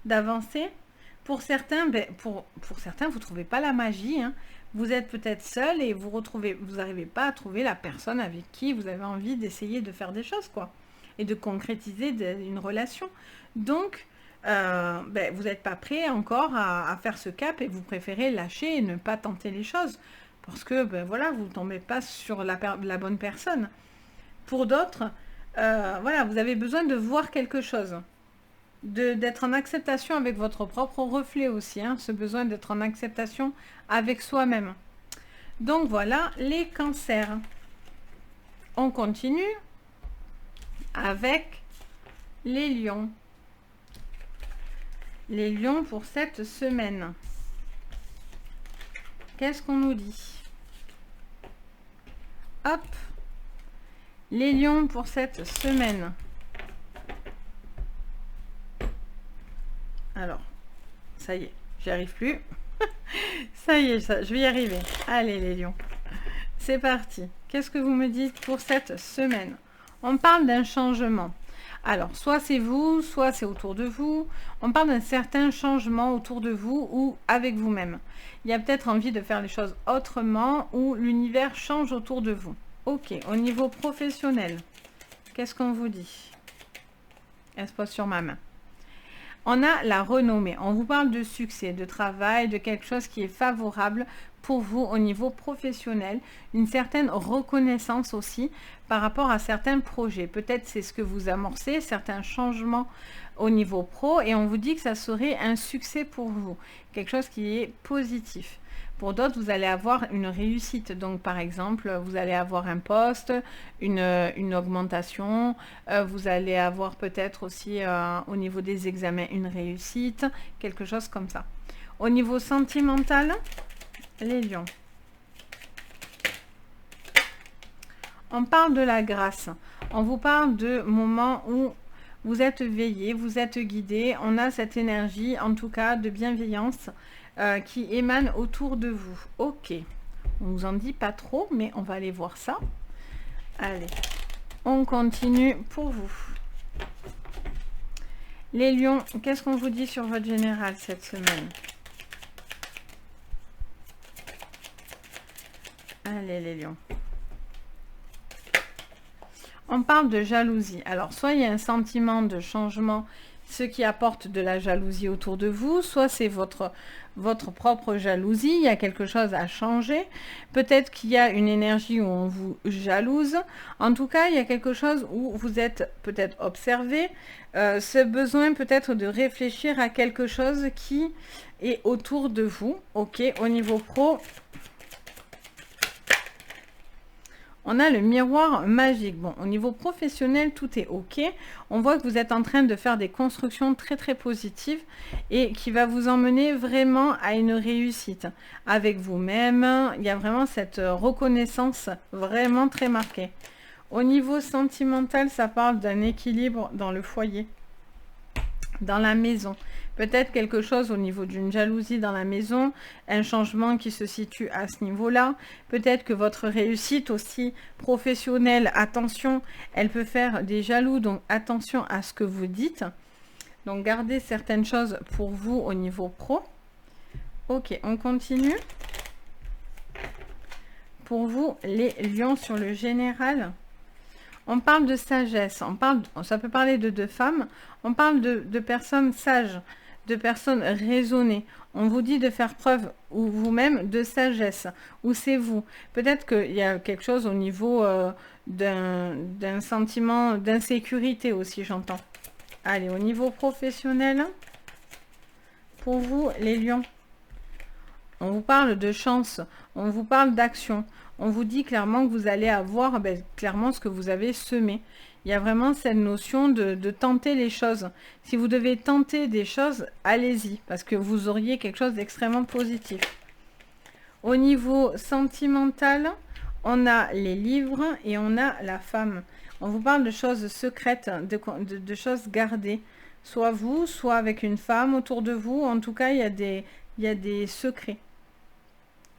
d'avancer. Pour certains, pour certains, vous ne trouvez pas la magie. Hein. Vous êtes peut-être seul et vous n'arrivez pas à trouver la personne avec qui vous avez envie d'essayer de faire des choses, quoi. Et de concrétiser une relation. Donc, vous n'êtes pas prêt encore à faire ce cap et vous préférez lâcher et ne pas tenter les choses. Parce que, voilà, vous ne tombez pas sur la bonne personne. Pour d'autres, voilà, vous avez besoin de voir quelque chose. D'être en acceptation avec votre propre reflet aussi. Hein, ce besoin d'être en acceptation avec soi-même. Donc, voilà, les cancers. On continue avec les lions. Les lions pour cette semaine. Qu'est-ce qu'on nous dit? Hop, les lions pour cette semaine. Alors, ça y est, j'y arrive plus. Ça y est, je vais y arriver. Allez les lions, c'est parti. Qu'est-ce que vous me dites pour cette semaine? On parle d'un changement. Alors, soit c'est vous, soit c'est autour de vous. On parle d'un certain changement autour de vous ou avec vous-même. Il y a peut-être envie de faire les choses autrement ou l'univers change autour de vous. Ok, au niveau professionnel, qu'est-ce qu'on vous dit? Elle se pose sur ma main. On a la renommée. On vous parle de succès, de travail, de quelque chose qui est favorable pour vous au niveau professionnel. Une certaine reconnaissance aussi par rapport à certains projets. Peut-être c'est ce que vous amorcez, certains changements au niveau pro. Et on vous dit que ça serait un succès pour vous. Quelque chose qui est positif. Pour d'autres, vous allez avoir une réussite. Donc, par exemple, vous allez avoir un poste, une augmentation. Vous allez avoir peut-être aussi, au niveau des examens, une réussite. Quelque chose comme ça. Au niveau sentimental, les lions. On parle de la grâce. On vous parle de moments où vous êtes veillé, vous êtes guidé. On a cette énergie, en tout cas, de bienveillance qui émane autour de vous. Ok, on ne vous en dit pas trop, mais on va aller voir ça. Allez, on continue pour vous. Les lions, qu'est-ce qu'on vous dit sur votre général cette semaine? Allez les lions. On parle de jalousie. Alors, soit il y a un sentiment de changement, ce qui apporte de la jalousie autour de vous, soit c'est votre propre jalousie, il y a quelque chose à changer. Peut-être qu'il y a une énergie où on vous jalouse. En tout cas, il y a quelque chose où vous êtes peut-être observé. Ce besoin peut-être de réfléchir à quelque chose qui est autour de vous. Ok, au niveau pro, On a le miroir magique. Bon, au niveau professionnel, tout est OK. On voit que vous êtes en train de faire des constructions très, très positives et qui va vous emmener vraiment à une réussite avec vous-même. Il y a vraiment cette reconnaissance vraiment très marquée. Au niveau sentimental, ça parle d'un équilibre dans le foyer, dans la maison. Peut-être quelque chose au niveau d'une jalousie dans la maison, un changement qui se situe à ce niveau-là. Peut-être que votre réussite aussi professionnelle, attention, elle peut faire des jaloux, donc attention à ce que vous dites. Donc gardez certaines choses pour vous au niveau pro. Ok, on continue. Pour vous, les lions sur le général. On parle de sagesse, ça peut parler de deux femmes, on parle de personnes sages, de personnes raisonnées. On vous dit de faire preuve, ou vous-même, de sagesse, ou c'est vous. Peut-être qu'il y a quelque chose au niveau d'un sentiment d'insécurité aussi, j'entends. Allez, au niveau professionnel, pour vous, les lions, on vous parle de chance, on vous parle d'action. On vous dit clairement que vous allez avoir clairement ce que vous avez semé. Il y a vraiment cette notion de tenter les choses. Si vous devez tenter des choses, allez-y, parce que vous auriez quelque chose d'extrêmement positif. Au niveau sentimental, on a les livres et on a la femme. On vous parle de choses secrètes, de choses gardées. Soit vous, soit avec une femme autour de vous. En tout cas, il y a des secrets.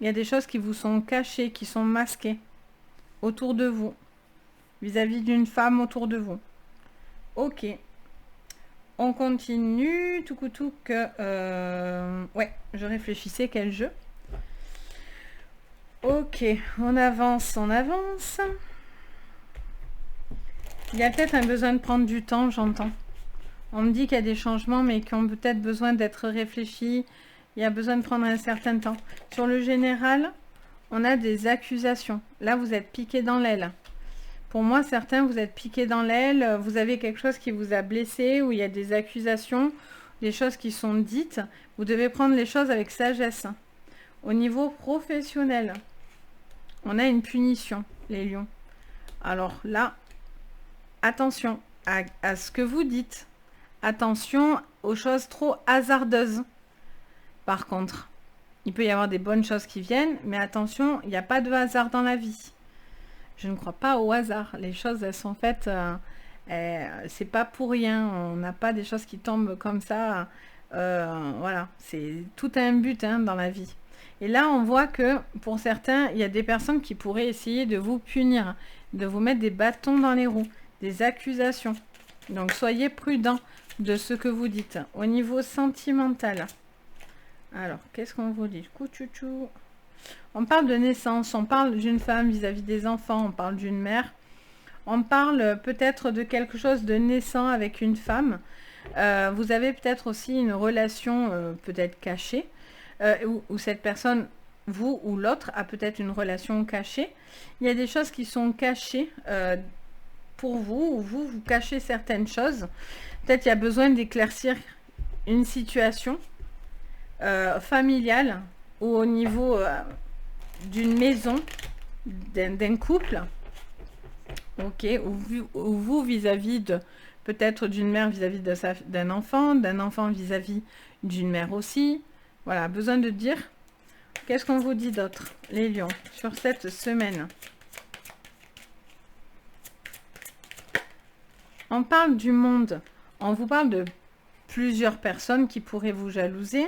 Il y a des choses qui vous sont cachées, qui sont masquées autour de vous, vis-à-vis d'une femme autour de vous. Ok. On continue. Ouais, je réfléchissais quel jeu. Ok, on avance, on avance. Il y a peut-être un besoin de prendre du temps, j'entends. On me dit qu'il y a des changements, mais qui ont peut-être besoin d'être réfléchis. Il y a besoin de prendre un certain temps. Sur le général, on a des accusations. Là, vous êtes piqué dans l'aile. Pour moi, certains, vous êtes piqué dans l'aile. Vous avez quelque chose qui vous a blessé, ou il y a des accusations, des choses qui sont dites. Vous devez prendre les choses avec sagesse. Au niveau professionnel, on a une punition, les lions. Alors là, attention à ce que vous dites. Attention aux choses trop hasardeuses. Par contre, il peut y avoir des bonnes choses qui viennent, mais attention, il n'y a pas de hasard dans la vie. Je ne crois pas au hasard. Les choses, elles sont faites, c'est pas pour rien. On n'a pas des choses qui tombent comme ça. Voilà, c'est tout un but dans la vie. Et là, on voit que pour certains, il y a des personnes qui pourraient essayer de vous punir, de vous mettre des bâtons dans les roues, des accusations. Donc, soyez prudents de ce que vous dites. Au niveau sentimental, alors, qu'est-ce qu'on vous dit? Couchouchou. On parle de naissance, on parle d'une femme vis-à-vis des enfants, on parle d'une mère. On parle peut-être de quelque chose de naissant avec une femme. Vous avez peut-être aussi une relation peut-être cachée, où cette personne, vous ou l'autre, a peut-être une relation cachée. Il y a des choses qui sont cachées pour vous, ou vous cachez certaines choses. Peut-être il y a besoin d'éclaircir une situation familiale ou au niveau d'une maison, d'un couple, ok, ou vous vis-à-vis de peut-être d'une mère vis-à-vis d'un enfant vis-à-vis d'une mère aussi. Voilà, besoin de dire. Qu'est-ce qu'on vous dit d'autre, les lions, sur cette semaine? On parle du monde. On vous parle de plusieurs personnes qui pourraient vous jalouser,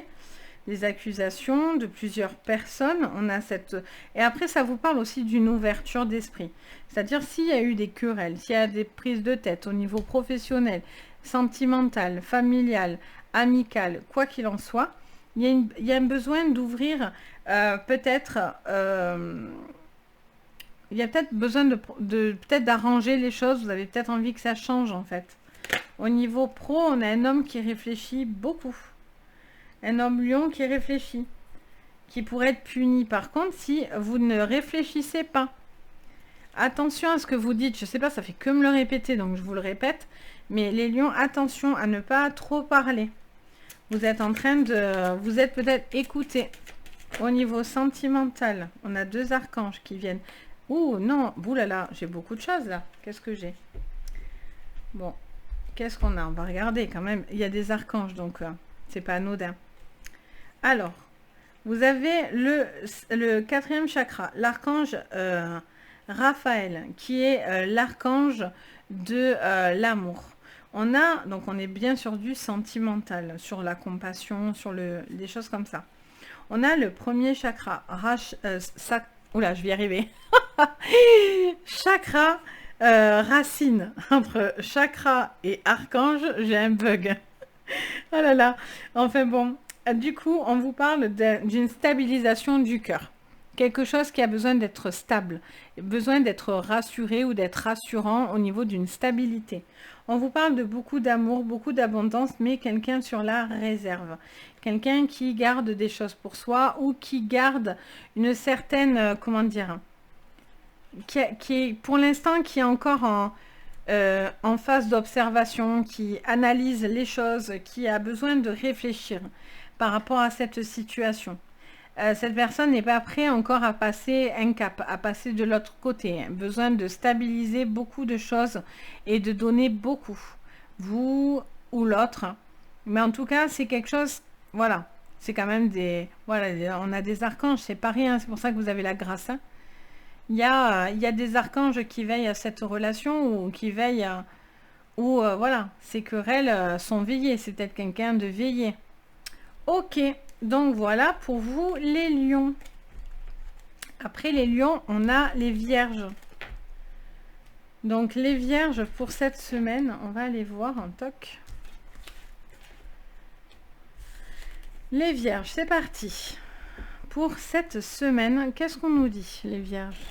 des accusations de plusieurs personnes. On a cette... Et après, ça vous parle aussi d'une ouverture d'esprit. C'est-à-dire, s'il y a eu des querelles, s'il y a des prises de tête au niveau professionnel, sentimental, familial, amical, quoi qu'il en soit, il y a un besoin d'ouvrir peut-être... il y a peut-être besoin peut-être d'arranger les choses. Vous avez peut-être envie que ça change, en fait. Au niveau pro, on a un homme qui réfléchit beaucoup. Un homme lion qui réfléchit, qui pourrait être puni. Par contre, si vous ne réfléchissez pas, attention à ce que vous dites. Je ne sais pas, ça fait que me le répéter, donc je vous le répète. Mais les lions, attention à ne pas trop parler. Vous êtes en train de... Vous êtes peut-être écouté. Au niveau sentimental, on a deux archanges qui viennent Ouh, non, boulala, j'ai beaucoup de choses là. Qu'est-ce que j'ai? Bon, qu'est-ce qu'on a? On va regarder quand même. Il y a des archanges, donc c'est pas anodin. Alors, vous avez le quatrième chakra, l'archange Raphaël, qui est l'archange de l'amour. Donc on est bien sur du sentimental, sur la compassion, sur des choses comme ça. On a le premier chakra, oula, je vais y arriver. Chakra racine. Entre chakra et archange, j'ai un bug. Oh là là. Enfin bon, du coup, on vous parle d'une stabilisation du cœur. Quelque chose qui a besoin d'être stable, besoin d'être rassuré ou d'être rassurant au niveau d'une stabilité. On vous parle de beaucoup d'amour, beaucoup d'abondance, mais quelqu'un sur la réserve. Quelqu'un qui garde des choses pour soi ou qui garde une certaine, comment dire, qui est pour l'instant qui est encore en phase d'observation, qui analyse les choses, qui a besoin de réfléchir par rapport à cette situation. Cette personne n'est pas prête encore à passer un cap, à passer de l'autre côté. Hein. Besoin de stabiliser beaucoup de choses et de donner beaucoup. Vous ou l'autre. Mais en tout cas, c'est quelque chose, voilà. C'est quand même des... Voilà, on a des archanges, c'est pas rien. C'est pour ça que vous avez la grâce. Hein. Il y a des archanges qui veillent à cette relation ou qui veillent à... Ou voilà, ces querelles sont veillées. C'est peut-être quelqu'un de veillé. Ok. Donc voilà pour vous les lions. Après les lions, on a les vierges. Donc les vierges pour cette semaine, on va aller voir un toc. Les vierges, c'est parti. Pour cette semaine, qu'est-ce qu'on nous dit les vierges?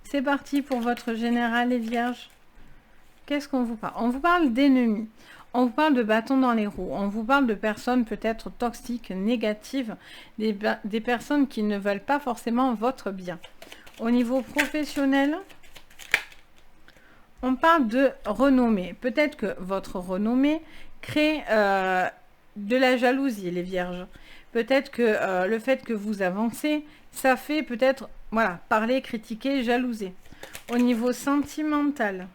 C'est parti pour votre général les vierges. Qu'est-ce qu'on vous parle? On vous parle d'ennemis. On vous parle de bâtons dans les roues. On vous parle de personnes peut-être toxiques, négatives, des personnes qui ne veulent pas forcément votre bien. Au niveau professionnel, on parle de renommée. Peut-être que votre renommée crée de la jalousie, les vierges. Peut-être que le fait que vous avancez, ça fait peut-être, voilà, parler, critiquer, jalouser. Au niveau sentimental,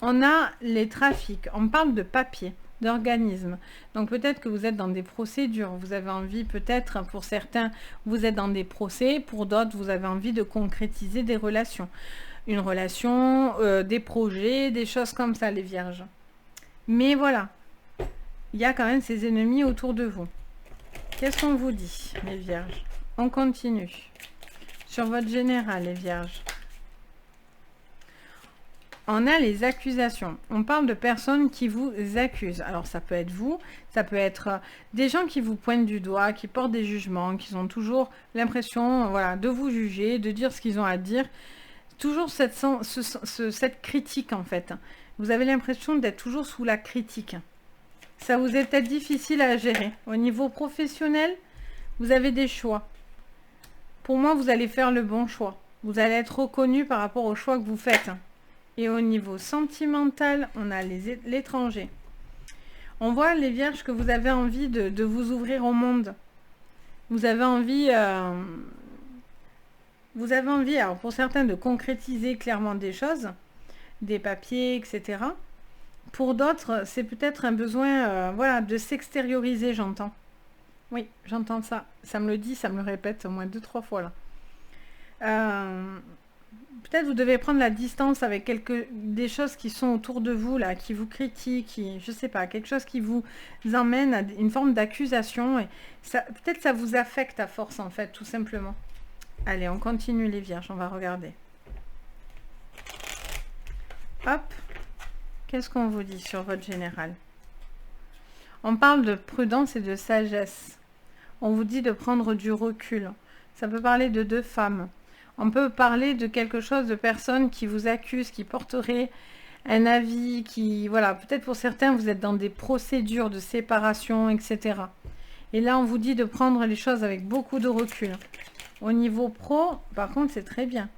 on a les trafics, on parle de papier, d'organisme. Donc peut-être que vous êtes dans des procédures, vous avez envie peut-être, pour certains, vous êtes dans des procès, pour d'autres, vous avez envie de concrétiser des relations. Une relation, des projets, des choses comme ça, les vierges. Mais voilà, il y a quand même ces ennemis autour de vous. Qu'est-ce qu'on vous dit, les vierges? On continue. Sur votre général, les vierges. On a les accusations. On parle de personnes qui vous accusent. Alors ça peut être vous, ça peut être des gens qui vous pointent du doigt, qui portent des jugements, qui ont toujours l'impression, voilà, de vous juger, de dire ce qu'ils ont à dire. Toujours cette critique en fait. Vous avez l'impression d'être toujours sous la critique. Ça vous est peut-être difficile à gérer. Au niveau professionnel, vous avez des choix. Pour moi, vous allez faire le bon choix. Vous allez être reconnu par rapport au choix que vous faites. Et au niveau sentimental, on a l'étranger. On voit, les vierges, que vous avez envie de vous ouvrir au monde. Vous avez envie, alors pour certains, de concrétiser clairement des choses, des papiers, etc. Pour d'autres, c'est peut-être un besoin, voilà, de s'extérioriser, j'entends. Oui, j'entends ça. Ça me le dit, ça me le répète au moins 2-3 fois là. Peut-être vous devez prendre la distance avec des choses qui sont autour de vous, là, qui vous critiquent, je sais pas, quelque chose qui vous emmène à une forme d'accusation. Et peut-être ça vous affecte à force, en fait, tout simplement. Allez, on continue les vierges, on va regarder. Hop. Qu'est-ce qu'on vous dit sur votre général? On parle de prudence et de sagesse. On vous dit de prendre du recul. Ça peut parler de deux femmes. On peut parler de quelque chose, de personnes qui vous accusent, qui porteraient un avis, qui... Voilà, peut-être pour certains, vous êtes dans des procédures de séparation, etc. Et là, on vous dit de prendre les choses avec beaucoup de recul. Au niveau pro, par contre, c'est très bien.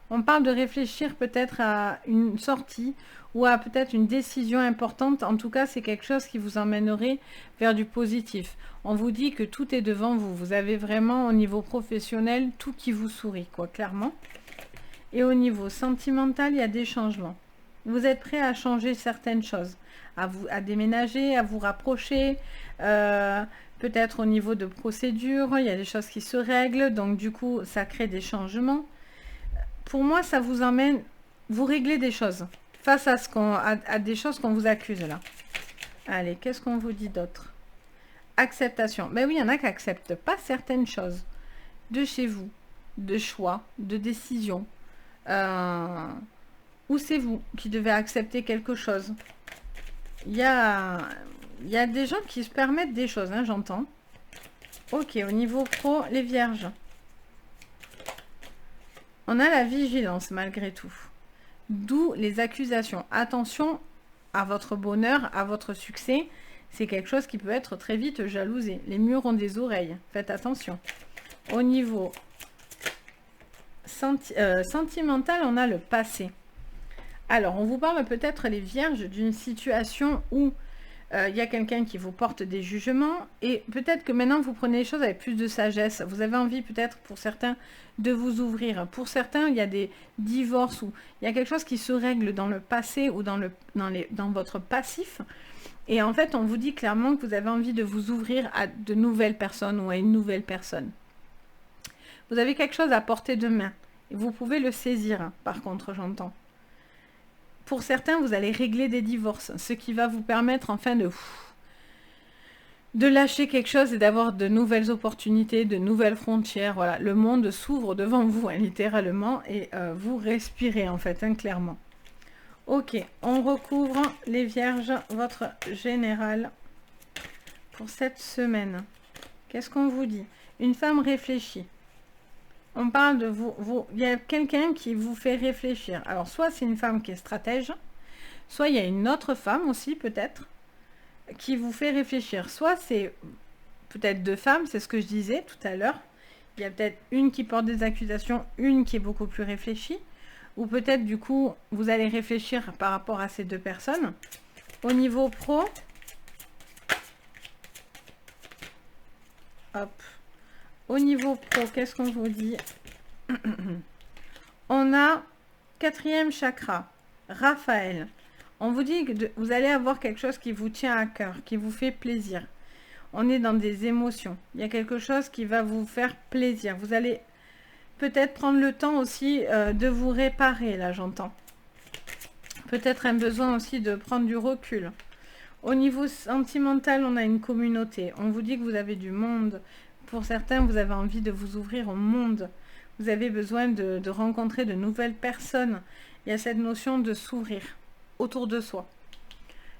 On parle de réfléchir peut-être à une sortie ou à peut-être une décision importante. En tout cas, c'est quelque chose qui vous emmènerait vers du positif. On vous dit que tout est devant vous. Vous avez vraiment au niveau professionnel tout qui vous sourit, quoi, clairement. Et au niveau sentimental, il y a des changements. Vous êtes prêt à changer certaines choses, à déménager, à vous rapprocher, peut-être au niveau de procédure, il y a des choses qui se règlent, donc du coup, ça crée des changements. Pour moi, ça vous emmène, vous réglez des choses face à, à des choses qu'on vous accuse là. Allez, qu'est-ce qu'on vous dit d'autre? Acceptation. Ben oui, il y en a qui n'acceptent pas certaines choses de chez vous, de choix, de décision. Ou c'est vous qui devez accepter quelque chose. Il y a des gens qui se permettent des choses, hein, j'entends. Ok, au niveau pro, les vierges. On a la vigilance malgré tout. D'où les accusations. Attention à votre bonheur, à votre succès. C'est quelque chose qui peut être très vite jalousé. Les murs ont des oreilles. Faites attention. Au niveau sentimental, on a le passé. Alors, on vous parle peut-être, les vierges, d'une situation où il y a quelqu'un qui vous porte des jugements et peut-être que maintenant vous prenez les choses avec plus de sagesse. Vous avez envie peut-être pour certains de vous ouvrir. Pour certains, il y a des divorces ou il y a quelque chose qui se règle dans le passé ou dans votre passif. Et en fait, on vous dit clairement que vous avez envie de vous ouvrir à de nouvelles personnes ou à une nouvelle personne. Vous avez quelque chose à portée de main. Et vous pouvez le saisir, par contre, j'entends. Pour certains, vous allez régler des divorces, ce qui va vous permettre enfin de lâcher quelque chose et d'avoir de nouvelles opportunités, de nouvelles frontières. Voilà, le monde s'ouvre devant vous, hein, littéralement, et vous respirez en fait, hein, clairement. Ok, on recouvre les vierges, votre général pour cette semaine. Qu'est-ce qu'on vous dit? Une femme réfléchie. On parle de il y a quelqu'un qui vous fait réfléchir. Alors, soit c'est une femme qui est stratège, soit il y a une autre femme aussi, peut-être, qui vous fait réfléchir. Soit c'est peut-être deux femmes, c'est ce que je disais tout à l'heure. Il y a peut-être une qui porte des accusations, une qui est beaucoup plus réfléchie. Ou peut-être, du coup, vous allez réfléchir par rapport à ces deux personnes. Au niveau pro, hop. Au niveau pro, qu'est-ce qu'on vous dit? On a 4e chakra, Raphaël. On vous dit que vous allez avoir quelque chose qui vous tient à cœur, qui vous fait plaisir. On est dans des émotions. Il y a quelque chose qui va vous faire plaisir. Vous allez peut-être prendre le temps aussi de vous réparer, là j'entends. Peut-être un besoin aussi de prendre du recul. Au niveau sentimental, on a une communauté. On vous dit que vous avez du monde. Pour certains, vous avez envie de vous ouvrir au monde. Vous avez besoin de rencontrer de nouvelles personnes. Il y a cette notion de s'ouvrir autour de soi.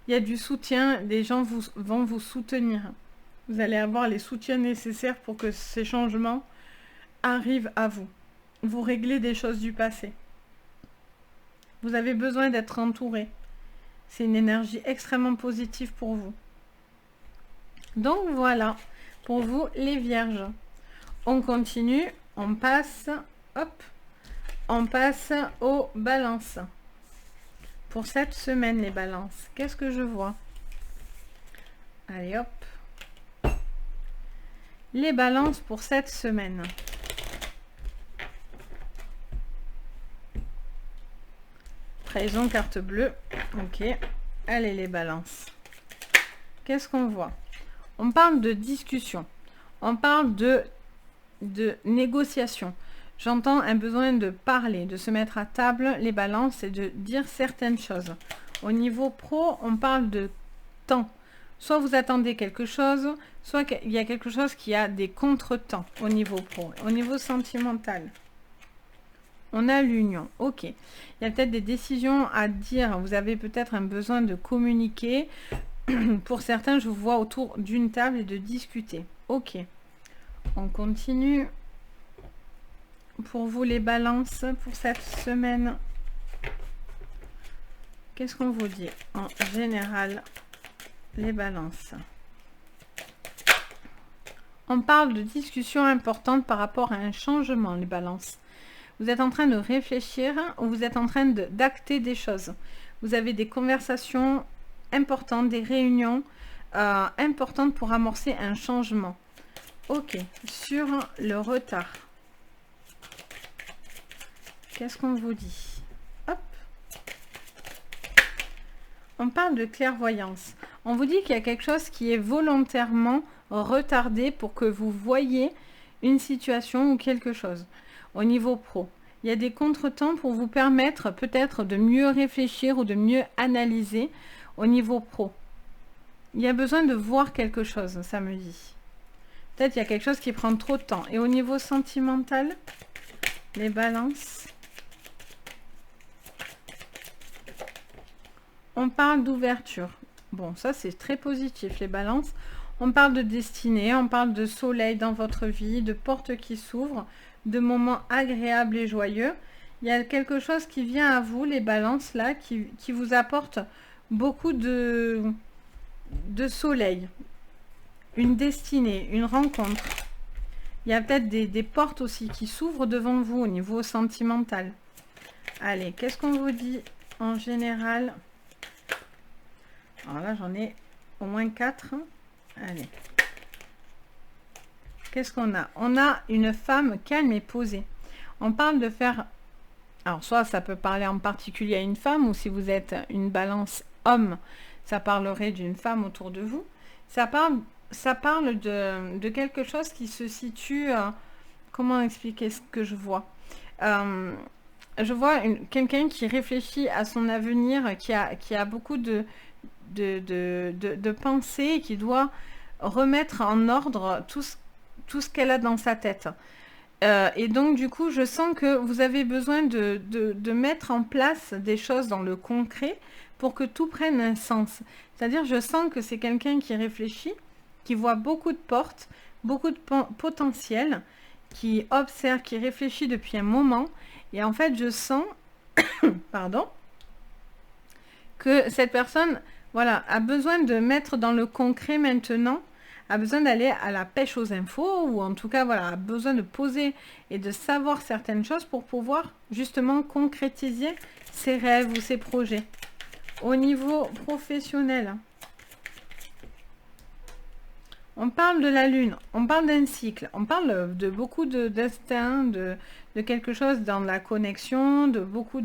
Il y a du soutien. Des gens vont vous soutenir. Vous allez avoir les soutiens nécessaires pour que ces changements arrivent à vous. Vous réglez des choses du passé. Vous avez besoin d'être entouré. C'est une énergie extrêmement positive pour vous. Donc voilà. Pour vous, les vierges. On continue, on passe, hop, on passe aux balances. Pour cette semaine, les balances, qu'est-ce que je vois? Allez, hop. Les balances pour cette semaine. Trahison, carte bleue. Ok. Allez, les balances. Qu'est-ce qu'on voit? On parle de discussion, on parle de négociation. J'entends un besoin de parler, de se mettre à table, les balances, et de dire certaines choses. Au niveau pro, on parle de temps. Soit vous attendez quelque chose, soit il y a quelque chose qui a des contretemps au niveau pro. Au niveau sentimental, on a l'union. Ok. Il y a peut-être des décisions à dire. Vous avez peut-être un besoin de communiquer. Pour certains, je vous vois autour d'une table et de discuter. Ok. On continue. Pour vous, les balances, pour cette semaine, qu'est-ce qu'on vous dit en général, les balances? On parle de discussions importantes par rapport à un changement, les balances. Vous êtes en train de réfléchir ou vous êtes en train d'acter des choses. Vous avez des conversations importantes, des réunions importantes pour amorcer un changement. Ok, sur le retard. Qu'est-ce qu'on vous dit? Hop. On parle de clairvoyance. On vous dit qu'il y a quelque chose qui est volontairement retardé pour que vous voyez une situation ou quelque chose au niveau pro. Il y a des contretemps pour vous permettre peut-être de mieux réfléchir ou de mieux analyser au niveau pro. Il y a besoin de voir quelque chose, ça me dit. Peut-être il y a quelque chose qui prend trop de temps. Et au niveau sentimental, les balances. On parle d'ouverture. Bon, ça c'est très positif, les balances. On parle de destinée, on parle de soleil dans votre vie, de portes qui s'ouvrent, de moments agréables et joyeux. Il y a quelque chose qui vient à vous, les balances, là, qui vous apporte beaucoup de soleil. Une destinée, une rencontre. Il y a peut-être des portes aussi qui s'ouvrent devant vous au niveau sentimental. Allez, qu'est-ce qu'on vous dit en général? Alors là, j'en ai au moins 4. Allez. Qu'est-ce qu'on a? On a une femme calme et posée. On parle de faire... Alors, soit ça peut parler en particulier à une femme, ou si vous êtes une balance homme, ça parlerait d'une femme autour de vous. Ça parle de quelque chose qui se situe... comment expliquer ce que je vois? Je vois quelqu'un qui réfléchit à son avenir, qui a beaucoup de pensées, qui doit remettre en ordre tout ce qu'elle a dans sa tête. Et donc, du coup, je sens que vous avez besoin de mettre en place des choses dans le concret pour que tout prenne un sens. C'est-à-dire, je sens que c'est quelqu'un qui réfléchit, qui voit beaucoup de portes, beaucoup de potentiel, qui observe, qui réfléchit depuis un moment. Et en fait, je sens, pardon, que cette personne, voilà, a besoin de mettre dans le concret maintenant, a besoin d'aller à la pêche aux infos, ou en tout cas, voilà, a besoin de poser et de savoir certaines choses pour pouvoir justement concrétiser ses rêves ou ses projets. Au niveau professionnel, on parle de la lune, on parle d'un cycle, on parle de beaucoup d'instinct, de quelque chose dans la connexion, de beaucoup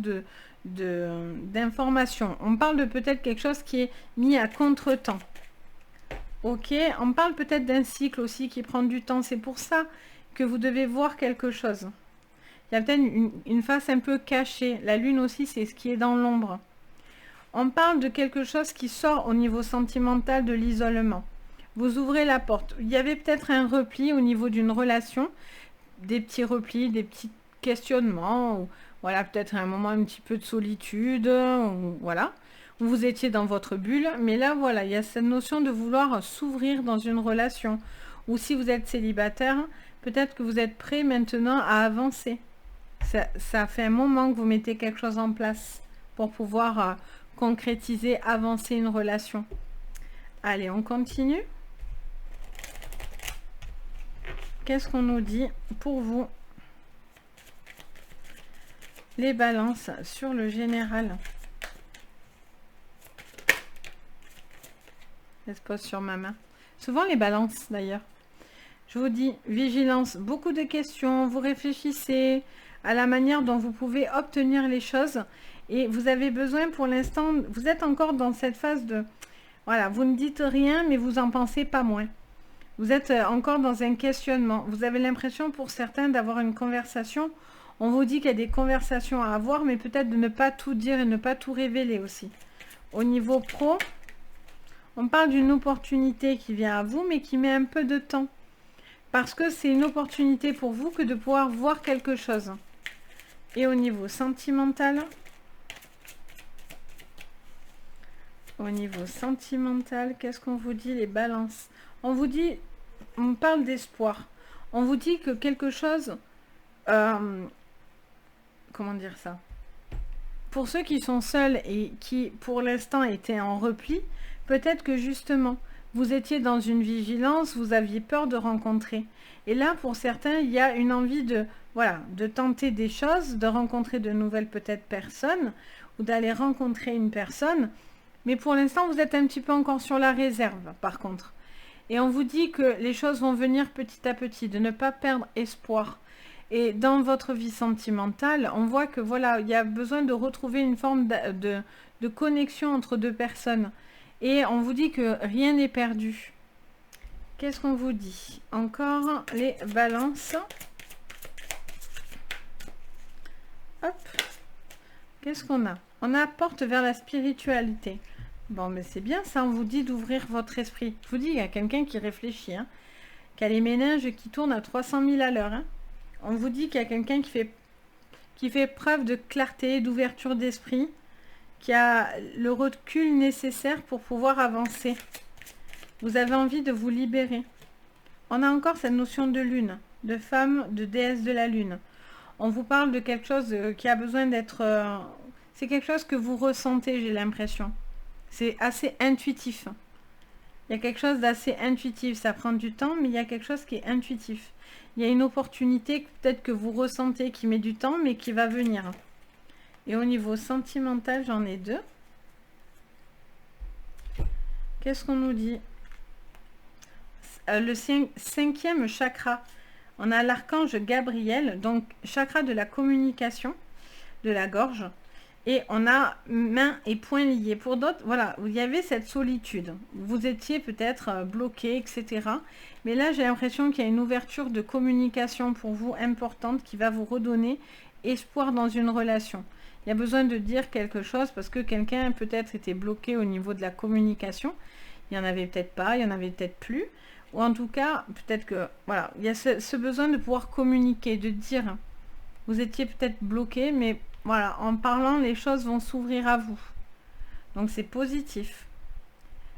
d'informations. On parle de peut-être quelque chose qui est mis à contre-temps. Ok, on parle peut-être d'un cycle aussi qui prend du temps. C'est pour ça que vous devez voir quelque chose. Il y a peut-être une face un peu cachée. La lune aussi, c'est ce qui est dans l'ombre. On parle de quelque chose qui sort au niveau sentimental de l'isolement. Vous ouvrez la porte. Il y avait peut-être un repli au niveau d'une relation, des petits replis, des petits questionnements, ou voilà, peut-être un moment un petit peu de solitude, ou voilà, où vous étiez dans votre bulle, mais là, voilà, il y a cette notion de vouloir s'ouvrir dans une relation, ou si vous êtes célibataire, peut-être que vous êtes prêt maintenant à avancer. Ça fait un moment que vous mettez quelque chose en place pour pouvoir concrétiser, avancer une relation. Allez, on continue. Qu'est-ce qu'on nous dit pour vous? Les balances sur le général. Elle se pose sur ma main. Souvent les balances d'ailleurs. Je vous dis, vigilance, beaucoup de questions, vous réfléchissez à la manière dont vous pouvez obtenir les choses. Et vous avez besoin pour l'instant, vous êtes encore dans cette phase de... Voilà, vous ne dites rien, mais vous n'en pensez pas moins. Vous êtes encore dans un questionnement. Vous avez l'impression pour certains d'avoir une conversation. On vous dit qu'il y a des conversations à avoir, mais peut-être de ne pas tout dire et ne pas tout révéler aussi. Au niveau pro, on parle d'une opportunité qui vient à vous, mais qui met un peu de temps. Parce que c'est une opportunité pour vous que de pouvoir voir quelque chose. Et au niveau sentimental, qu'est-ce qu'on vous dit, les balances? On vous dit, on parle d'espoir. On vous dit que quelque chose... comment dire ça? Pour ceux qui sont seuls et qui, pour l'instant, étaient en repli, peut-être que justement, vous étiez dans une vigilance, vous aviez peur de rencontrer. Et là, pour certains, il y a une envie de, voilà, de tenter des choses, de rencontrer de nouvelles peut-être personnes, ou d'aller rencontrer une personne. Mais pour l'instant, vous êtes un petit peu encore sur la réserve, par contre. Et on vous dit que les choses vont venir petit à petit, de ne pas perdre espoir. Et dans votre vie sentimentale, on voit que voilà, il y a besoin de retrouver une forme de connexion entre deux personnes. Et on vous dit que rien n'est perdu. Qu'est-ce qu'on vous dit? Encore les balances. Hop. Qu'est-ce qu'on a? On a porte vers la spiritualité. Bon, mais c'est bien ça, on vous dit d'ouvrir votre esprit. Je vous dis, il y a quelqu'un qui réfléchit, hein, qui a les méninges qui tournent à 300 000 à l'heure. Hein. On vous dit qu'il y a quelqu'un qui fait preuve de clarté, d'ouverture d'esprit, qui a le recul nécessaire pour pouvoir avancer. Vous avez envie de vous libérer. On a encore cette notion de lune, de femme, de déesse de la lune. On vous parle de quelque chose qui a besoin d'être... c'est quelque chose que vous ressentez, j'ai l'impression. C'est assez intuitif. Il y a quelque chose d'assez intuitif. Ça prend du temps, mais il y a quelque chose qui est intuitif. Il y a une opportunité peut-être que vous ressentez qui met du temps, mais qui va venir. Et au niveau sentimental, j'en ai deux. Qu'est-ce qu'on nous dit? Le cinquième chakra. On a l'archange Gabriel, donc chakra de la communication, de la gorge. Et on a mains et poings liés. Pour d'autres, voilà, il y avait cette solitude. Vous étiez peut-être bloqué, etc. Mais là, j'ai l'impression qu'il y a une ouverture de communication pour vous importante qui va vous redonner espoir dans une relation. Il y a besoin de dire quelque chose parce que quelqu'un peut-être était bloqué au niveau de la communication. Il n'y en avait peut-être pas, il n'y en avait peut-être plus. Ou en tout cas, peut-être que, voilà, il y a ce besoin de pouvoir communiquer, de dire, vous étiez peut-être bloqué, mais voilà, en parlant, les choses vont s'ouvrir à vous. Donc c'est positif.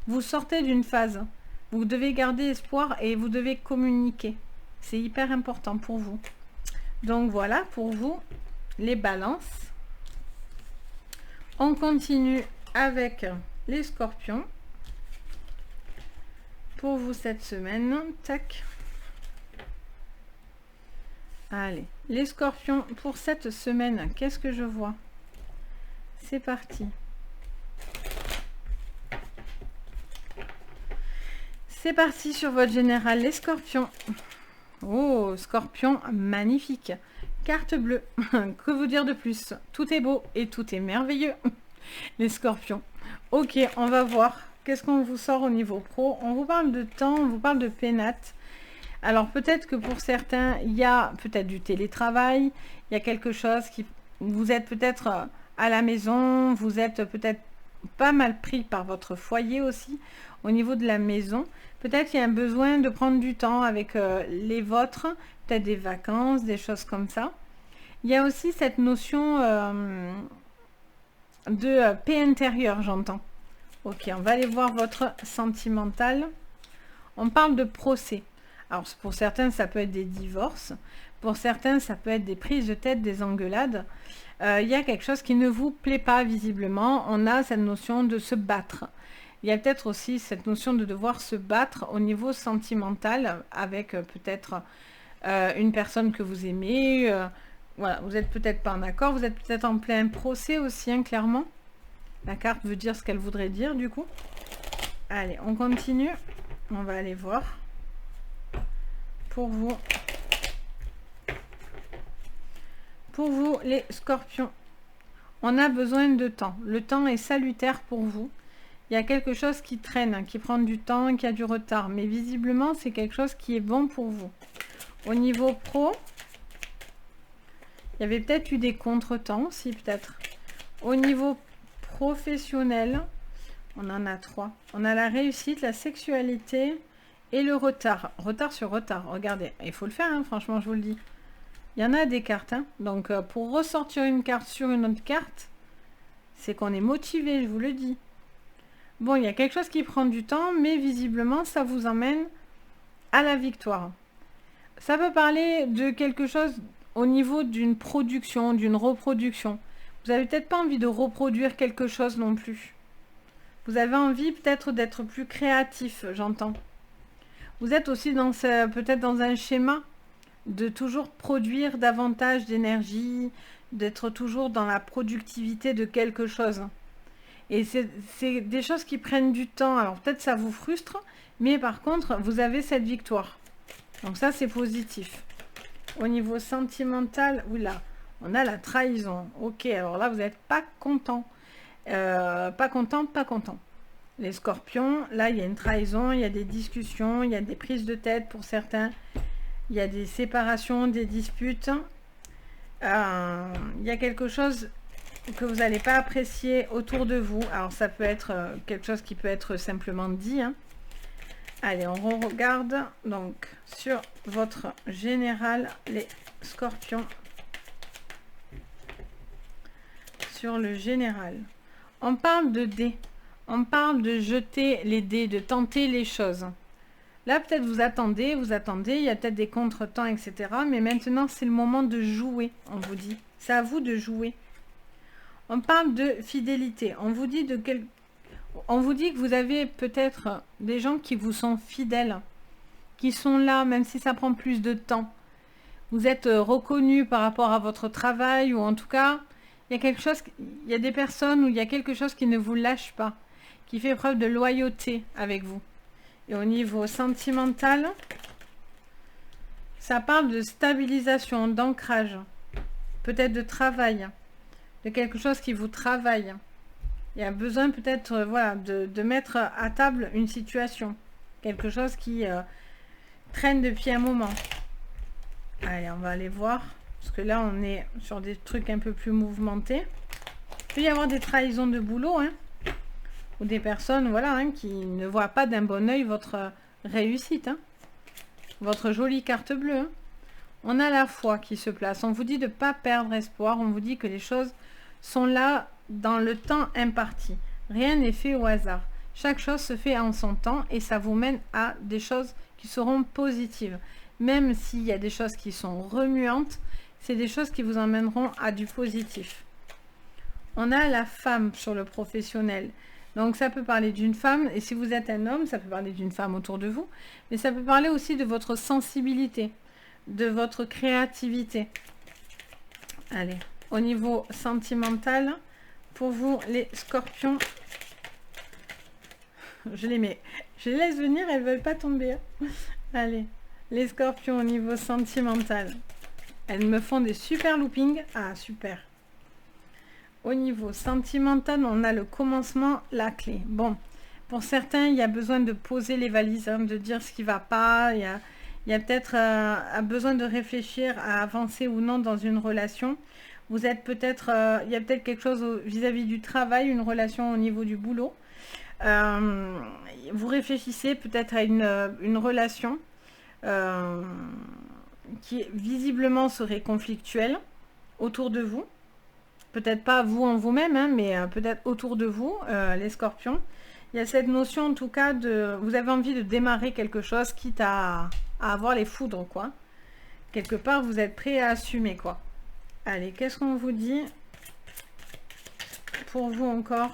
Vous sortez d'une phase. Vous devez garder espoir et vous devez communiquer. C'est hyper important pour vous. Donc voilà, pour vous, les balances. On continue avec les scorpions. Pour vous cette semaine, tac. Allez, les scorpions, pour cette semaine, qu'est-ce que je vois? C'est parti. C'est parti sur votre général, les scorpions. Oh, scorpion, magnifique. Carte bleue. Que vous dire de plus? Tout est beau et tout est merveilleux. Les scorpions. Ok, on va voir. Qu'est-ce qu'on vous sort au niveau pro? On vous parle de temps, on vous parle de pénate. Alors peut-être que pour certains, il y a peut-être du télétravail, il y a quelque chose qui... Vous êtes peut-être à la maison, vous êtes peut-être pas mal pris par votre foyer aussi, au niveau de la maison. Peut-être qu'il y a un besoin de prendre du temps avec les vôtres, peut-être des vacances, des choses comme ça. Il y a aussi cette notion de paix intérieure, j'entends. Ok, on va aller voir votre sentimental. On parle de procès. Alors, pour certains, ça peut être des divorces. Pour certains, ça peut être des prises de tête, des engueulades. Il y a quelque chose qui ne vous plaît pas, visiblement. On a cette notion de se battre. Il y a peut-être aussi cette notion de devoir se battre au niveau sentimental avec peut-être une personne que vous aimez. Voilà, vous n'êtes peut-être pas en accord. Vous êtes peut-être en plein procès aussi, hein, clairement. La carte veut dire ce qu'elle voudrait dire, du coup. Allez, on continue. On va aller voir. Pour vous, les scorpions, on a besoin de temps. Le temps est salutaire pour vous. Il y a quelque chose qui traîne, qui prend du temps, qui a du retard. Mais visiblement, c'est quelque chose qui est bon pour vous. Au niveau pro, il y avait peut-être eu des contretemps aussi, peut-être. Au niveau professionnel, on en a trois. On a la réussite, la sexualité... Et le retard, retard sur retard, regardez, il faut le faire, hein, franchement, je vous le dis. Il y en a des cartes, hein. Donc pour ressortir une carte sur une autre carte, c'est qu'on est motivé, je vous le dis. Bon, il y a quelque chose qui prend du temps, mais visiblement, ça vous emmène à la victoire. Ça peut parler de quelque chose au niveau d'une production, d'une reproduction. Vous n'avez peut-être pas envie de reproduire quelque chose non plus. Vous avez envie peut-être d'être plus créatif, j'entends. Vous êtes aussi dans peut-être dans un schéma de toujours produire davantage d'énergie, d'être toujours dans la productivité de quelque chose. Et c'est des choses qui prennent du temps. Alors peut-être ça vous frustre, mais par contre, vous avez cette victoire. Donc ça, c'est positif. Au niveau sentimental, oula, on a la trahison. Ok, alors là, vous n'êtes pas content. Pas content, pas content. Les scorpions, là, il y a une trahison, il y a des discussions, il y a des prises de tête pour certains. Il y a des séparations, des disputes. Il y a quelque chose que vous n'allez pas apprécier autour de vous. Alors, ça peut être quelque chose qui peut être simplement dit. Hein. Allez, on regarde donc sur votre général, les scorpions. Sur le général. On parle de dés. On parle de jeter les dés, de tenter les choses. Là, peut-être vous attendez, il y a peut-être des contretemps, etc. Mais maintenant, c'est le moment de jouer, on vous dit. C'est à vous de jouer. On parle de fidélité. On vous dit que vous avez peut-être des gens qui vous sont fidèles, qui sont là, même si ça prend plus de temps. Vous êtes reconnu par rapport à votre travail, ou en tout cas, il y a des personnes où il y a quelque chose qui ne vous lâche pas, qui fait preuve de loyauté avec vous. Et au niveau sentimental, ça parle de stabilisation, d'ancrage, peut-être de travail, de quelque chose qui vous travaille. Il y a besoin peut-être voilà, de mettre à table une situation, quelque chose qui traîne depuis un moment. Allez, on va aller voir, parce que là on est sur des trucs un peu plus mouvementés. Il peut y avoir des trahisons de boulot, hein, ou des personnes voilà, hein, qui ne voient pas d'un bon oeil votre réussite, hein, votre jolie carte bleue. Hein. On a la foi qui se place. On vous dit de ne pas perdre espoir. On vous dit que les choses sont là dans le temps imparti. Rien n'est fait au hasard. Chaque chose se fait en son temps et ça vous mène à des choses qui seront positives. Même s'il y a des choses qui sont remuantes, c'est des choses qui vous emmèneront à du positif. On a la femme sur le professionnel. Donc ça peut parler d'une femme, et si vous êtes un homme, ça peut parler d'une femme autour de vous, mais ça peut parler aussi de votre sensibilité, de votre créativité. Allez, au niveau sentimental, pour vous, les scorpions, je les mets, je les laisse venir, elles ne veulent pas tomber. Allez, les scorpions au niveau sentimental, elles me font des super loopings. Ah, super. Au niveau sentimental, on a le commencement, la clé. Bon, pour certains, il y a besoin de poser les valises, hein, de dire ce qui ne va pas. Il y a peut-être besoin de réfléchir à avancer ou non dans une relation. Vous êtes peut-être, il y a peut-être quelque chose vis-à-vis du travail, une relation au niveau du boulot. Vous réfléchissez peut-être à une relation qui visiblement serait conflictuelle autour de vous. Peut-être pas vous en vous-même, hein, mais peut-être autour de vous, les scorpions. Il y a cette notion en tout cas de... Vous avez envie de démarrer quelque chose, quitte à avoir les foudres, quoi. Quelque part, vous êtes prêt à assumer, quoi. Allez, qu'est-ce qu'on vous dit pour vous encore,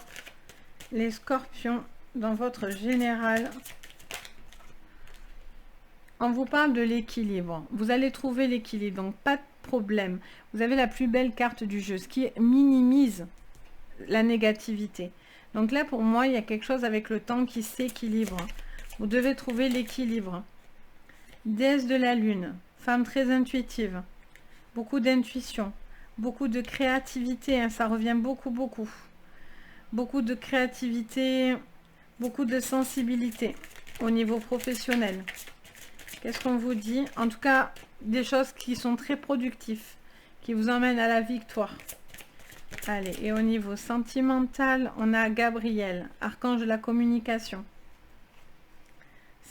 les scorpions, dans votre général? On vous parle de l'équilibre. Vous allez trouver l'équilibre, donc pas de problème. Vous avez la plus belle carte du jeu, ce qui minimise la négativité. Donc là, pour moi, il y a quelque chose avec le temps qui s'équilibre. Vous devez trouver l'équilibre. Déesse de la lune, femme très intuitive, beaucoup d'intuition, beaucoup de créativité, hein, ça revient beaucoup. Beaucoup de créativité, beaucoup de sensibilité au niveau professionnel. Qu'est-ce qu'on vous dit? En tout cas, des choses qui sont très productives, qui vous emmènent à la victoire. Allez, et au niveau sentimental, on a Gabriel, archange de la communication.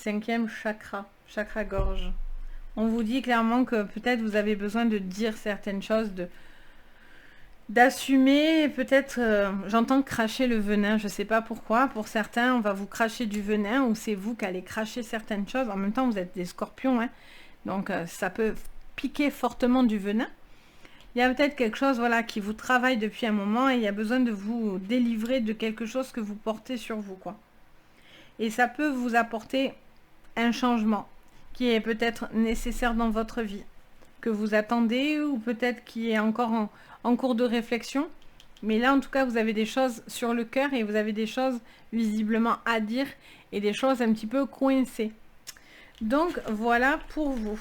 5e chakra, chakra gorge. On vous dit clairement que peut-être vous avez besoin de dire certaines choses, d'assumer, peut-être, j'entends cracher le venin, je ne sais pas pourquoi. Pour certains, on va vous cracher du venin, ou c'est vous qui allez cracher certaines choses. En même temps, vous êtes des scorpions, hein, donc ça peut piquer fortement du venin. Il y a peut-être quelque chose, voilà, qui vous travaille depuis un moment et il y a besoin de vous délivrer de quelque chose que vous portez sur vous, quoi. Et ça peut vous apporter un changement qui est peut-être nécessaire dans votre vie, que vous attendez ou peut-être qui est encore en cours de réflexion. Mais là, en tout cas, vous avez des choses sur le cœur et vous avez des choses visiblement à dire et des choses un petit peu coincées. Donc, voilà pour vous.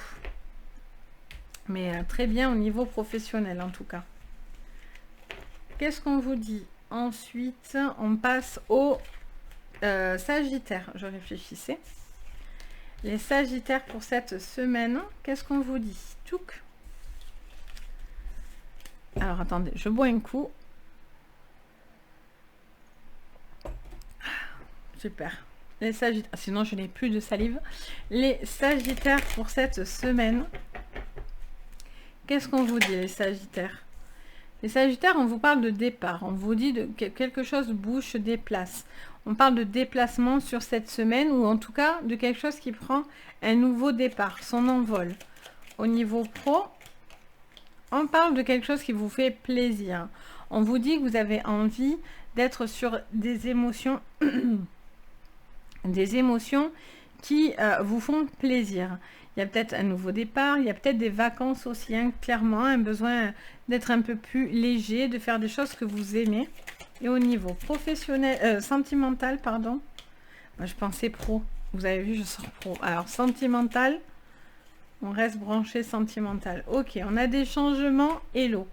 Mais très bien au niveau professionnel, en tout cas. Qu'est-ce qu'on vous dit? Ensuite, on passe au Sagittaire. Je réfléchissais. Les Sagittaires pour cette semaine, qu'est-ce qu'on vous dit? Tchouk. Alors, attendez, je bois un coup. Super. Les Sagittaires, sinon je n'ai plus de salive. Les Sagittaires pour cette semaine. Qu'est-ce qu'on vous dit, les Sagittaires? Les Sagittaires, on vous parle de départ. On vous dit que quelque chose bouge, se déplace. On parle de déplacement sur cette semaine ou en tout cas de quelque chose qui prend un nouveau départ, son envol. Au niveau pro, on parle de quelque chose qui vous fait plaisir. On vous dit que vous avez envie d'être sur des émotions des émotions qui vous font plaisir. Il y a peut-être un nouveau départ, il y a peut-être des vacances aussi, hein, clairement, un besoin d'être un peu plus léger, de faire des choses que vous aimez. Et au niveau professionnel, sentimental, pardon, moi, je pensais pro, vous avez vu, je sors pro. Alors, sentimental, on reste branché sentimental. Ok, on a des changements, hello.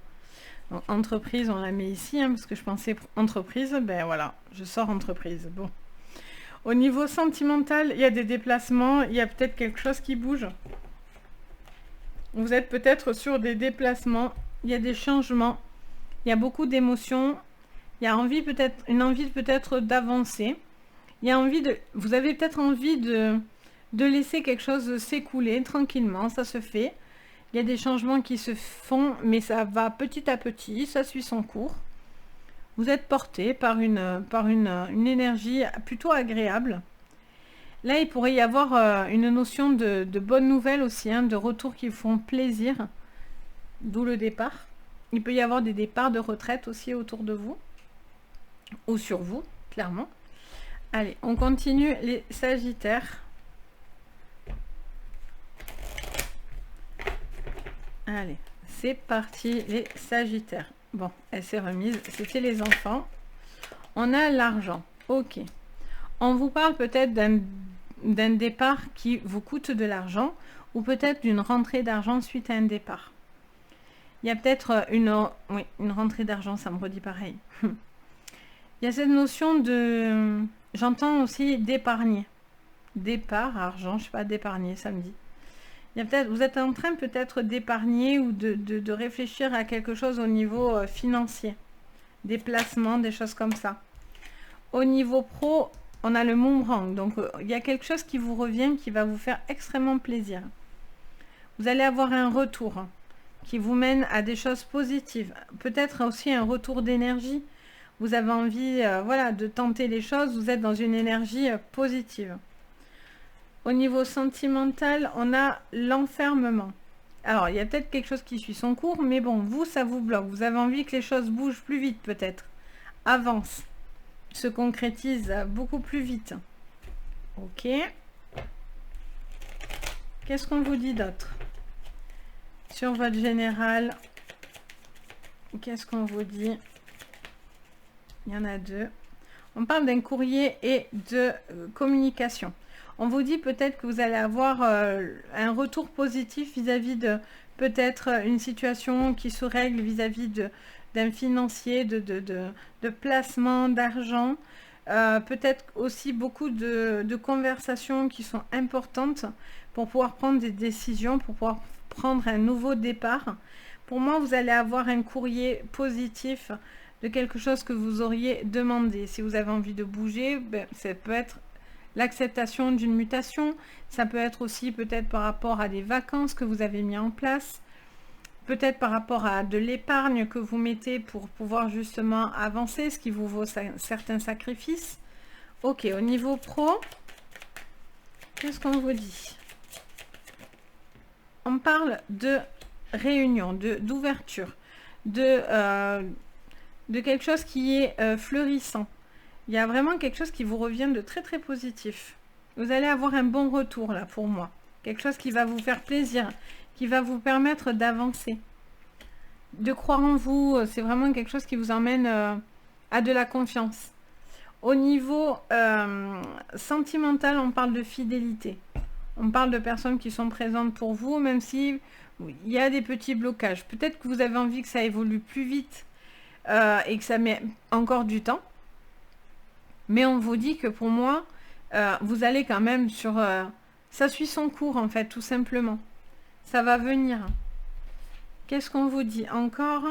Donc, entreprise, on la met ici, hein, parce que je pensais entreprise, ben voilà, je sors entreprise, bon. Au niveau sentimental, il y a des déplacements, il y a peut-être quelque chose qui bouge. Vous êtes peut-être sur des déplacements, il y a des changements, il y a beaucoup d'émotions, il y a une envie peut-être d'avancer. Il y a vous avez peut-être envie de laisser quelque chose s'écouler tranquillement, ça se fait. Il y a des changements qui se font, mais ça va petit à petit, ça suit son cours. Vous êtes porté par une énergie plutôt agréable. Là, il pourrait y avoir une notion de bonnes nouvelles aussi, hein, de retours qui font plaisir, d'où le départ. Il peut y avoir des départs de retraite aussi autour de vous, ou sur vous, clairement. Allez, on continue les Sagittaires. Allez, c'est parti les Sagittaires. Bon, elle s'est remise, c'était les enfants. On a l'argent, ok. On vous parle peut-être d'un départ qui vous coûte de l'argent ou peut-être d'une rentrée d'argent suite à un départ. Il y a peut-être une rentrée d'argent, ça me redit pareil. Il y a cette notion de... J'entends aussi d'épargner. Départ, argent, je sais pas, d'épargner, ça me dit. Vous êtes en train peut-être d'épargner ou de réfléchir à quelque chose au niveau financier. Des placements, des choses comme ça. Au niveau pro, on a le boomerang. Donc, il y a quelque chose qui vous revient, qui va vous faire extrêmement plaisir. Vous allez avoir un retour qui vous mène à des choses positives. Peut-être aussi un retour d'énergie. Vous avez envie voilà, de tenter les choses. Vous êtes dans une énergie positive. Au niveau sentimental, on a l'enfermement. Alors, il y a peut-être quelque chose qui suit son cours, mais bon, vous, ça vous bloque. Vous avez envie que les choses bougent plus vite, peut-être. Avance. Se concrétise beaucoup plus vite. Ok. Qu'est-ce qu'on vous dit d'autre? Sur votre général, qu'est-ce qu'on vous dit? Il y en a deux. On parle d'un courrier et de communication. On vous dit peut-être que vous allez avoir un retour positif vis-à-vis de peut-être une situation qui se règle vis-à-vis d'un financier, de placement d'argent. Peut-être aussi beaucoup de conversations qui sont importantes pour pouvoir prendre des décisions, pour pouvoir prendre un nouveau départ. Pour moi, vous allez avoir un courrier positif de quelque chose que vous auriez demandé. Si vous avez envie de bouger, ben, ça peut être l'acceptation d'une mutation, ça peut être aussi peut-être par rapport à des vacances que vous avez mis en place, peut-être par rapport à de l'épargne que vous mettez pour pouvoir justement avancer, ce qui vous vaut certains sacrifices. Ok, au niveau pro, qu'est-ce qu'on vous dit? On parle de réunion, d'ouverture. de quelque chose qui est fleurissant. Il y a vraiment quelque chose qui vous revient de très très positif. Vous allez avoir un bon retour là pour moi. Quelque chose qui va vous faire plaisir, qui va vous permettre d'avancer. De croire en vous, c'est vraiment quelque chose qui vous emmène à de la confiance. Au niveau sentimental, on parle de fidélité. On parle de personnes qui sont présentes pour vous, même si il y a des petits blocages. Peut-être que vous avez envie que ça évolue plus vite et que ça met encore du temps. Mais on vous dit que pour moi, vous allez quand même sur... ça suit son cours en fait, tout simplement. Ça va venir. Qu'est-ce qu'on vous dit encore?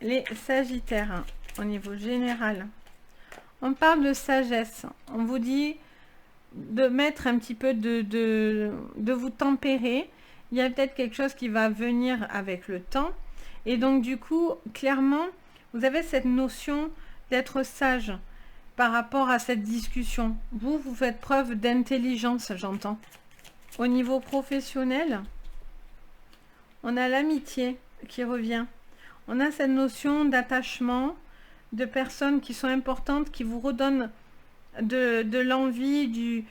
Les Sagittaires, au niveau général. On parle de sagesse. On vous dit de mettre un petit peu de vous tempérer. Il y a peut-être quelque chose qui va venir avec le temps. Et donc du coup, clairement, vous avez cette notion d'être sage par rapport à cette discussion. Vous faites preuve d'intelligence, j'entends. Au niveau professionnel, on a l'amitié qui revient. On a cette notion d'attachement, de personnes qui sont importantes, qui vous redonnent de l'envie,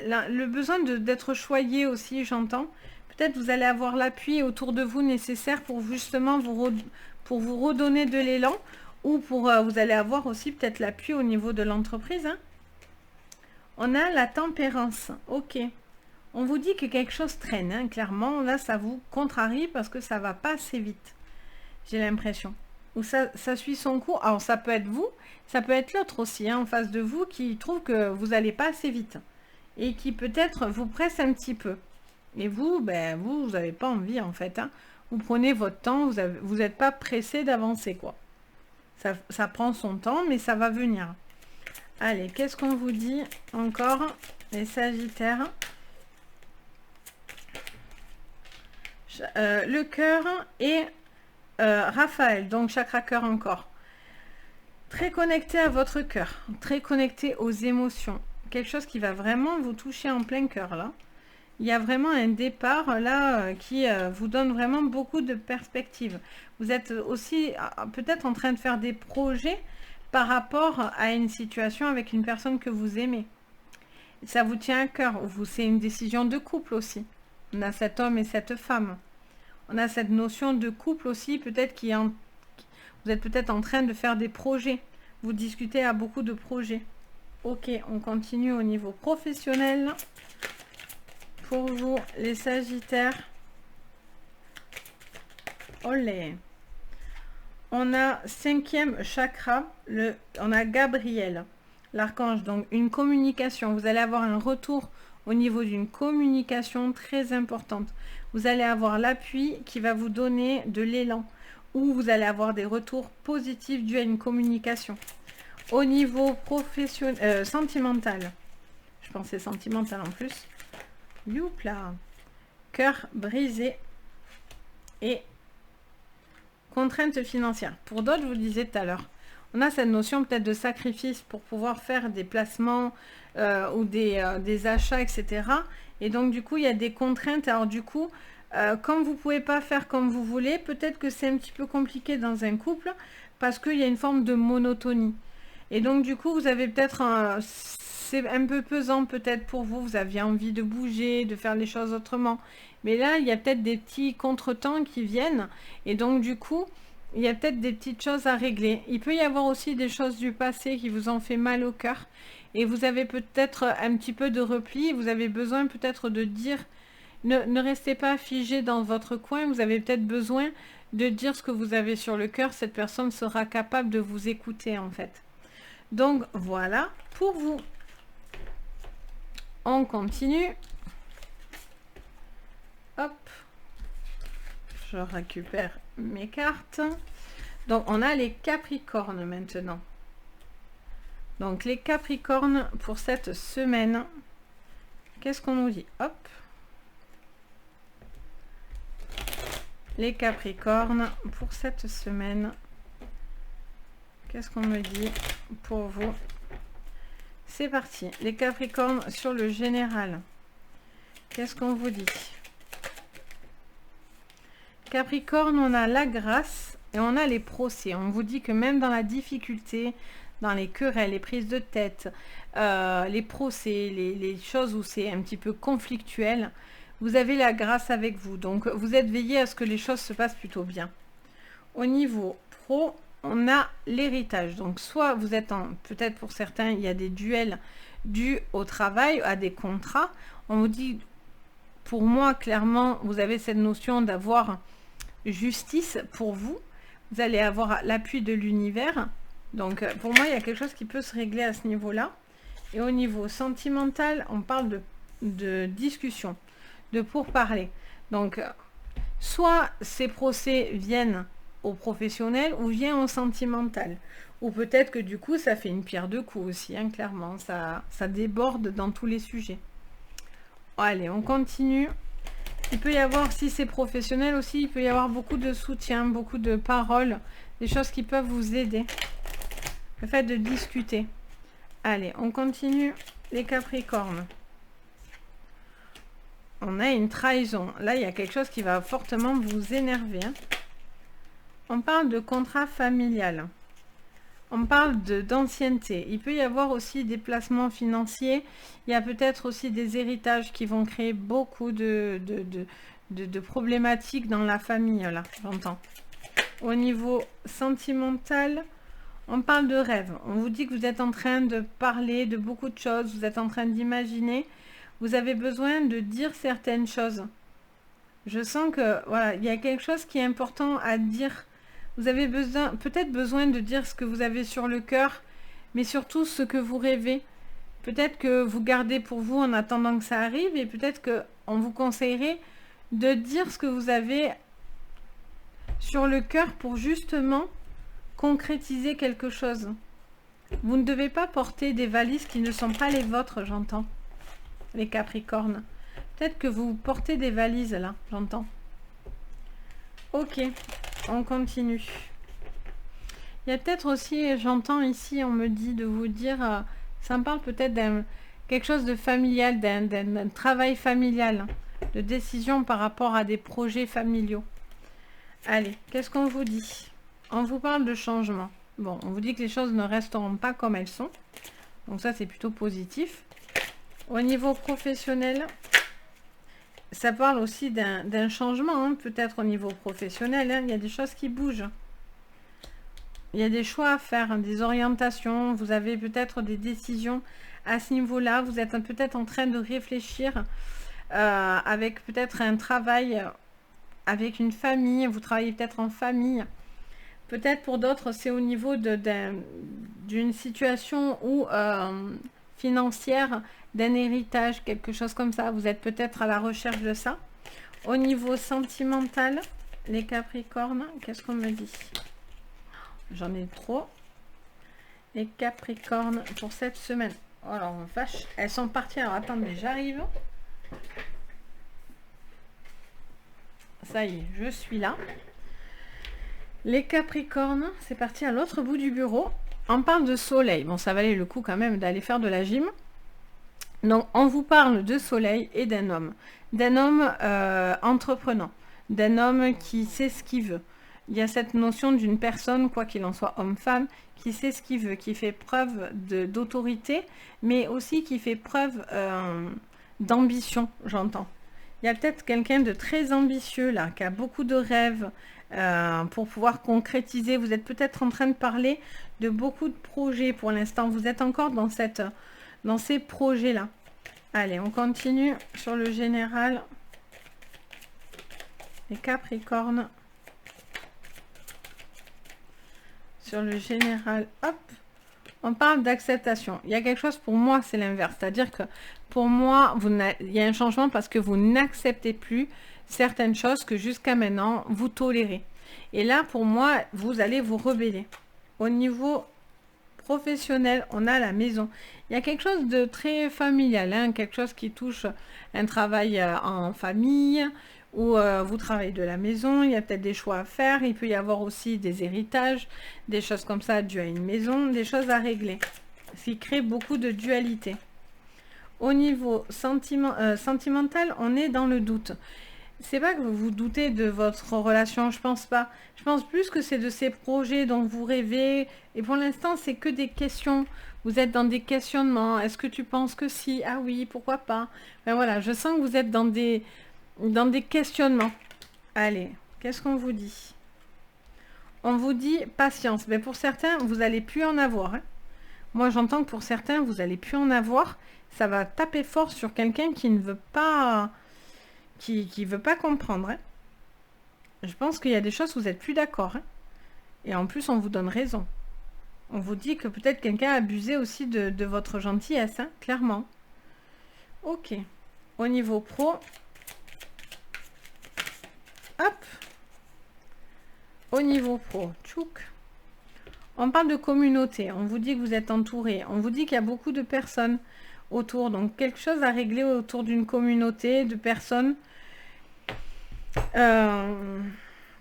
le besoin d'être choyé aussi, j'entends. Peut-être vous allez avoir l'appui autour de vous nécessaire pour justement pour vous redonner de l'élan, ou pour vous allez avoir aussi peut-être l'appui au niveau de l'entreprise. Hein. On a la tempérance, ok. On vous dit que quelque chose traîne, hein, clairement. Là, ça vous contrarie parce que ça va pas assez vite. J'ai l'impression. Ou ça suit son cours. Alors, ça peut être vous, ça peut être l'autre aussi, hein, en face de vous, qui trouve que vous n'allez pas assez vite. Et qui peut-être vous presse un petit peu. Et vous, ben, vous n'avez pas envie, en fait. Hein. Vous prenez votre temps, vous n'êtes pas pressé d'avancer, quoi. Ça prend son temps, mais ça va venir. Allez, qu'est-ce qu'on vous dit encore, les Sagittaires? Le cœur et Raphaël, donc chakra cœur encore. Très connecté à votre cœur, très connecté aux émotions. Quelque chose qui va vraiment vous toucher en plein cœur, là. Il y a vraiment un départ, là, qui vous donne vraiment beaucoup de perspectives. Vous êtes aussi peut-être en train de faire des projets par rapport à une situation avec une personne que vous aimez. Ça vous tient à cœur. C'est une décision de couple aussi. On a cet homme et cette femme. On a cette notion de couple aussi, peut-être vous êtes peut-être en train de faire des projets. Vous discutez à beaucoup de projets. Ok, on continue au niveau professionnel. Pour vous, les Sagittaires. Olé. On a 5e chakra, on a Gabriel, l'archange. Donc une communication. Vous allez avoir un retour au niveau d'une communication très importante. Vous allez avoir l'appui qui va vous donner de l'élan. Ou vous allez avoir des retours positifs dus à une communication. Au niveau professionnel, sentimental. Je pensais sentimental en plus. Youpla. Cœur brisé et contrainte financière. Pour d'autres, je vous le disais tout à l'heure, on a cette notion peut-être de sacrifice pour pouvoir faire des placements ou des achats, etc. Et donc, du coup, il y a des contraintes. Alors, du coup, comme vous ne pouvez pas faire comme vous voulez, peut-être que c'est un petit peu compliqué dans un couple parce qu'il y a une forme de monotonie. Et donc, du coup, vous avez peut-être... c'est un peu pesant peut-être pour vous, vous aviez envie de bouger, de faire les choses autrement. Mais là, il y a peut-être des petits contretemps qui viennent. Et donc, du coup, il y a peut-être des petites choses à régler. Il peut y avoir aussi des choses du passé qui vous ont fait mal au cœur. Et vous avez peut-être un petit peu de repli. Vous avez besoin peut-être de dire... Ne restez pas figé dans votre coin. Vous avez peut-être besoin de dire ce que vous avez sur le cœur. Cette personne sera capable de vous écouter, en fait. Donc, voilà pour vous. On continue. Hop. Je récupère mes cartes. Donc, on a les Capricornes maintenant. Donc, les Capricornes pour cette semaine. Qu'est-ce qu'on nous dit? Hop. Les Capricornes pour cette semaine. Qu'est-ce qu'on me dit pour vous? C'est parti. Les Capricornes sur le général. Qu'est-ce qu'on vous dit? Capricorne, on a la grâce Et on a les procès. On vous dit que même dans la difficulté, dans les querelles, les prises de tête, les procès, les choses où c'est un petit peu conflictuel, vous avez la grâce avec vous. Donc, vous êtes veillé à ce que les choses se passent plutôt bien. Au niveau pro, on a l'héritage. Donc, soit vous êtes en... Peut-être pour certains, il y a des duels dus au travail, à des contrats. On vous dit, pour moi, clairement, vous avez cette notion d'avoir justice pour vous. Vous allez avoir l'appui de l'univers. Donc, pour moi, il y a quelque chose qui peut se régler à ce niveau-là. Et au niveau sentimental, on parle de discussion, de pourparler. Donc, soit ces procès viennent au professionnel ou viennent au sentimental. Ou peut-être que du coup, ça fait une pierre deux coups aussi, hein, clairement. Ça déborde dans tous les sujets. Allez, on continue. Il peut y avoir, si c'est professionnel aussi, il peut y avoir beaucoup de soutien, beaucoup de paroles, des choses qui peuvent vous aider. Le fait de discuter. Allez, on continue. Les Capricornes. On a une trahison. Là, il y a quelque chose qui va fortement vous énerver. Hein. On parle de contrat familial. On parle d'ancienneté. Il peut y avoir aussi des placements financiers. Il y a peut-être aussi des héritages qui vont créer beaucoup de problématiques dans la famille, là, j'entends. Au niveau sentimental, on parle de rêve. On vous dit que vous êtes en train de parler de beaucoup de choses. Vous êtes en train d'imaginer. Vous avez besoin de dire certaines choses. Je sens que, voilà, il y a quelque chose qui est important à dire. Vous avez peut-être besoin de dire ce que vous avez sur le cœur, mais surtout ce que vous rêvez. Peut-être que vous gardez pour vous en attendant que ça arrive, et peut-être qu'on vous conseillerait de dire ce que vous avez sur le cœur pour justement concrétiser quelque chose. Vous ne devez pas porter des valises qui ne sont pas les vôtres, j'entends, les Capricornes. Peut-être que vous portez des valises, là, j'entends. Ok. On continue. Il y a peut-être aussi, j'entends ici, on me dit de vous dire, ça me parle peut-être d'un quelque chose de familial, d'un travail familial, de décision par rapport à des projets familiaux. Allez, qu'est-ce qu'on vous dit? On vous parle de changement. Bon, on vous dit que les choses ne resteront pas comme elles sont. Donc ça, c'est plutôt positif. Au niveau professionnel, ça parle aussi d'un changement, hein, peut-être au niveau professionnel. Hein, il y a des choses qui bougent. Il y a des choix à faire, hein, des orientations. Vous avez peut-être des décisions à ce niveau-là. Vous êtes peut-être en train de réfléchir avec peut-être un travail avec une famille. Vous travaillez peut-être en famille. Peut-être pour d'autres, c'est au niveau d'une situation où... financière, d'un héritage, quelque chose comme ça. Vous êtes peut-être à la recherche de ça. Au niveau sentimental, les Capricornes, qu'est-ce qu'on me dit? J'en ai trop. Les Capricornes pour cette semaine. Oh alors, vache, elles sont parties. Alors, attendez, j'arrive. Ça y est, je suis là. Les Capricornes, c'est parti à l'autre bout du bureau. On parle de soleil. Bon, ça valait le coup quand même d'aller faire de la gym. Donc, on vous parle de soleil et d'un homme. D'un homme entreprenant. D'un homme qui sait ce qu'il veut. Il y a cette notion d'une personne, quoi qu'il en soit, homme-femme, qui sait ce qu'il veut, qui fait preuve d'autorité, mais aussi qui fait preuve d'ambition, j'entends. Il y a peut-être quelqu'un de très ambitieux, là, qui a beaucoup de rêves, pour pouvoir concrétiser. Vous êtes peut-être en train de parler de beaucoup de projets pour l'instant. Vous êtes encore dans ces projets-là. Allez, on continue sur le général. Les Capricornes. Sur le général, hop. On parle d'acceptation. Il y a quelque chose, pour moi, c'est l'inverse. C'est-à-dire que pour moi, il y a un changement parce que vous n'acceptez plus certaines choses que jusqu'à maintenant, vous tolérez. Et là, pour moi, vous allez vous rebeller. Au niveau professionnel, on a la maison. Il y a quelque chose de très familial, hein, quelque chose qui touche un travail en famille, ou vous travaillez de la maison, il y a peut-être des choix à faire, il peut y avoir aussi des héritages, des choses comme ça dues à une maison, des choses à régler, ce qui crée beaucoup de dualité. Au niveau sentimental, on est dans le doute. c'est pas que vous vous doutez de votre relation, je pense pas. Je pense plus que c'est de ces projets dont vous rêvez. Et pour l'instant, c'est que des questions. Vous êtes dans des questionnements. Est-ce que tu penses que si? Ah oui, pourquoi pas? Ben voilà, je sens que vous êtes dans des questionnements. Allez, qu'est-ce qu'on vous dit? On vous dit patience. Mais pour certains, vous n'allez plus en avoir, hein. Moi, j'entends que pour certains, vous n'allez plus en avoir. Ça va taper fort sur quelqu'un qui ne veut pas, qui veut pas comprendre, hein. Je pense qu'il y a des choses où vous n'êtes plus d'accord, hein. Et en plus, on vous donne raison. On vous dit que peut-être quelqu'un a abusé aussi de votre gentillesse, hein, clairement. Ok. Au niveau pro, hop. Au niveau pro, tchouk. On parle de communauté. On vous dit que vous êtes entouré. On vous dit qu'il y a beaucoup de personnes autour. Donc, quelque chose à régler autour d'une communauté, de personnes,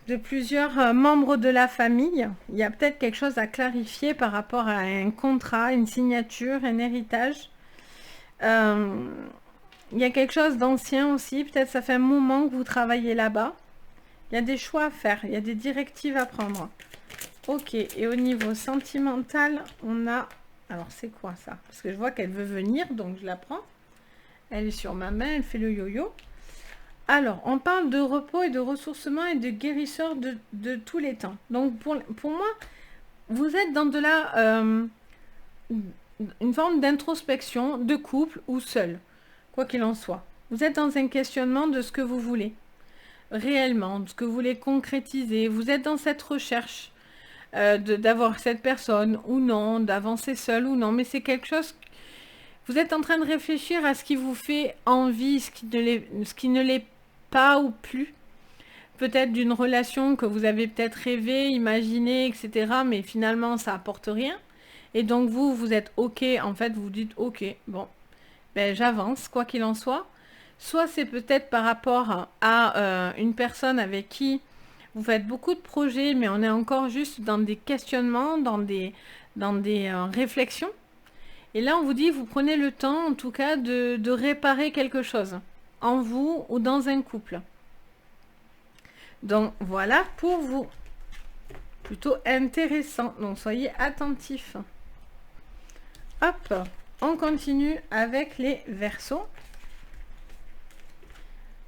de plusieurs membres de la famille. Il y a peut-être quelque chose à clarifier par rapport à un contrat, une signature, un héritage. Il y a quelque chose d'ancien aussi. Peut-être ça fait un moment que vous travaillez là-bas. Il y a des choix à faire. Il y a des directives à prendre. Ok. Et au niveau sentimental, on a... Alors, c'est quoi ça? Parce que je vois qu'elle veut venir, donc je la prends. Elle est sur ma main, elle fait le yo-yo. Alors, on parle de repos et de ressourcement et de guérisseur de tous les temps. Donc, pour moi, vous êtes dans de la... une forme d'introspection, de couple ou seul, quoi qu'il en soit. Vous êtes dans un questionnement de ce que vous voulez, réellement, de ce que vous voulez concrétiser. Vous êtes dans cette recherche d'avoir cette personne ou non, d'avancer seul ou non, mais c'est quelque chose... Vous êtes en train de réfléchir à ce qui vous fait envie, ce qui ne l'est pas ou plus. Peut-être d'une relation que vous avez peut-être rêvé, imaginé, etc. Mais finalement, ça apporte rien. Et donc, vous êtes OK. En fait, vous vous dites OK, bon, ben, j'avance, quoi qu'il en soit. Soit c'est peut-être par rapport à une personne avec qui vous faites beaucoup de projets, mais on est encore juste dans des questionnements, dans des réflexions. Et là, on vous dit, vous prenez le temps, en tout cas, de réparer quelque chose, en vous ou dans un couple. Donc, voilà pour vous. Plutôt intéressant. Donc, soyez attentifs. Hop, on continue avec les Verseaux.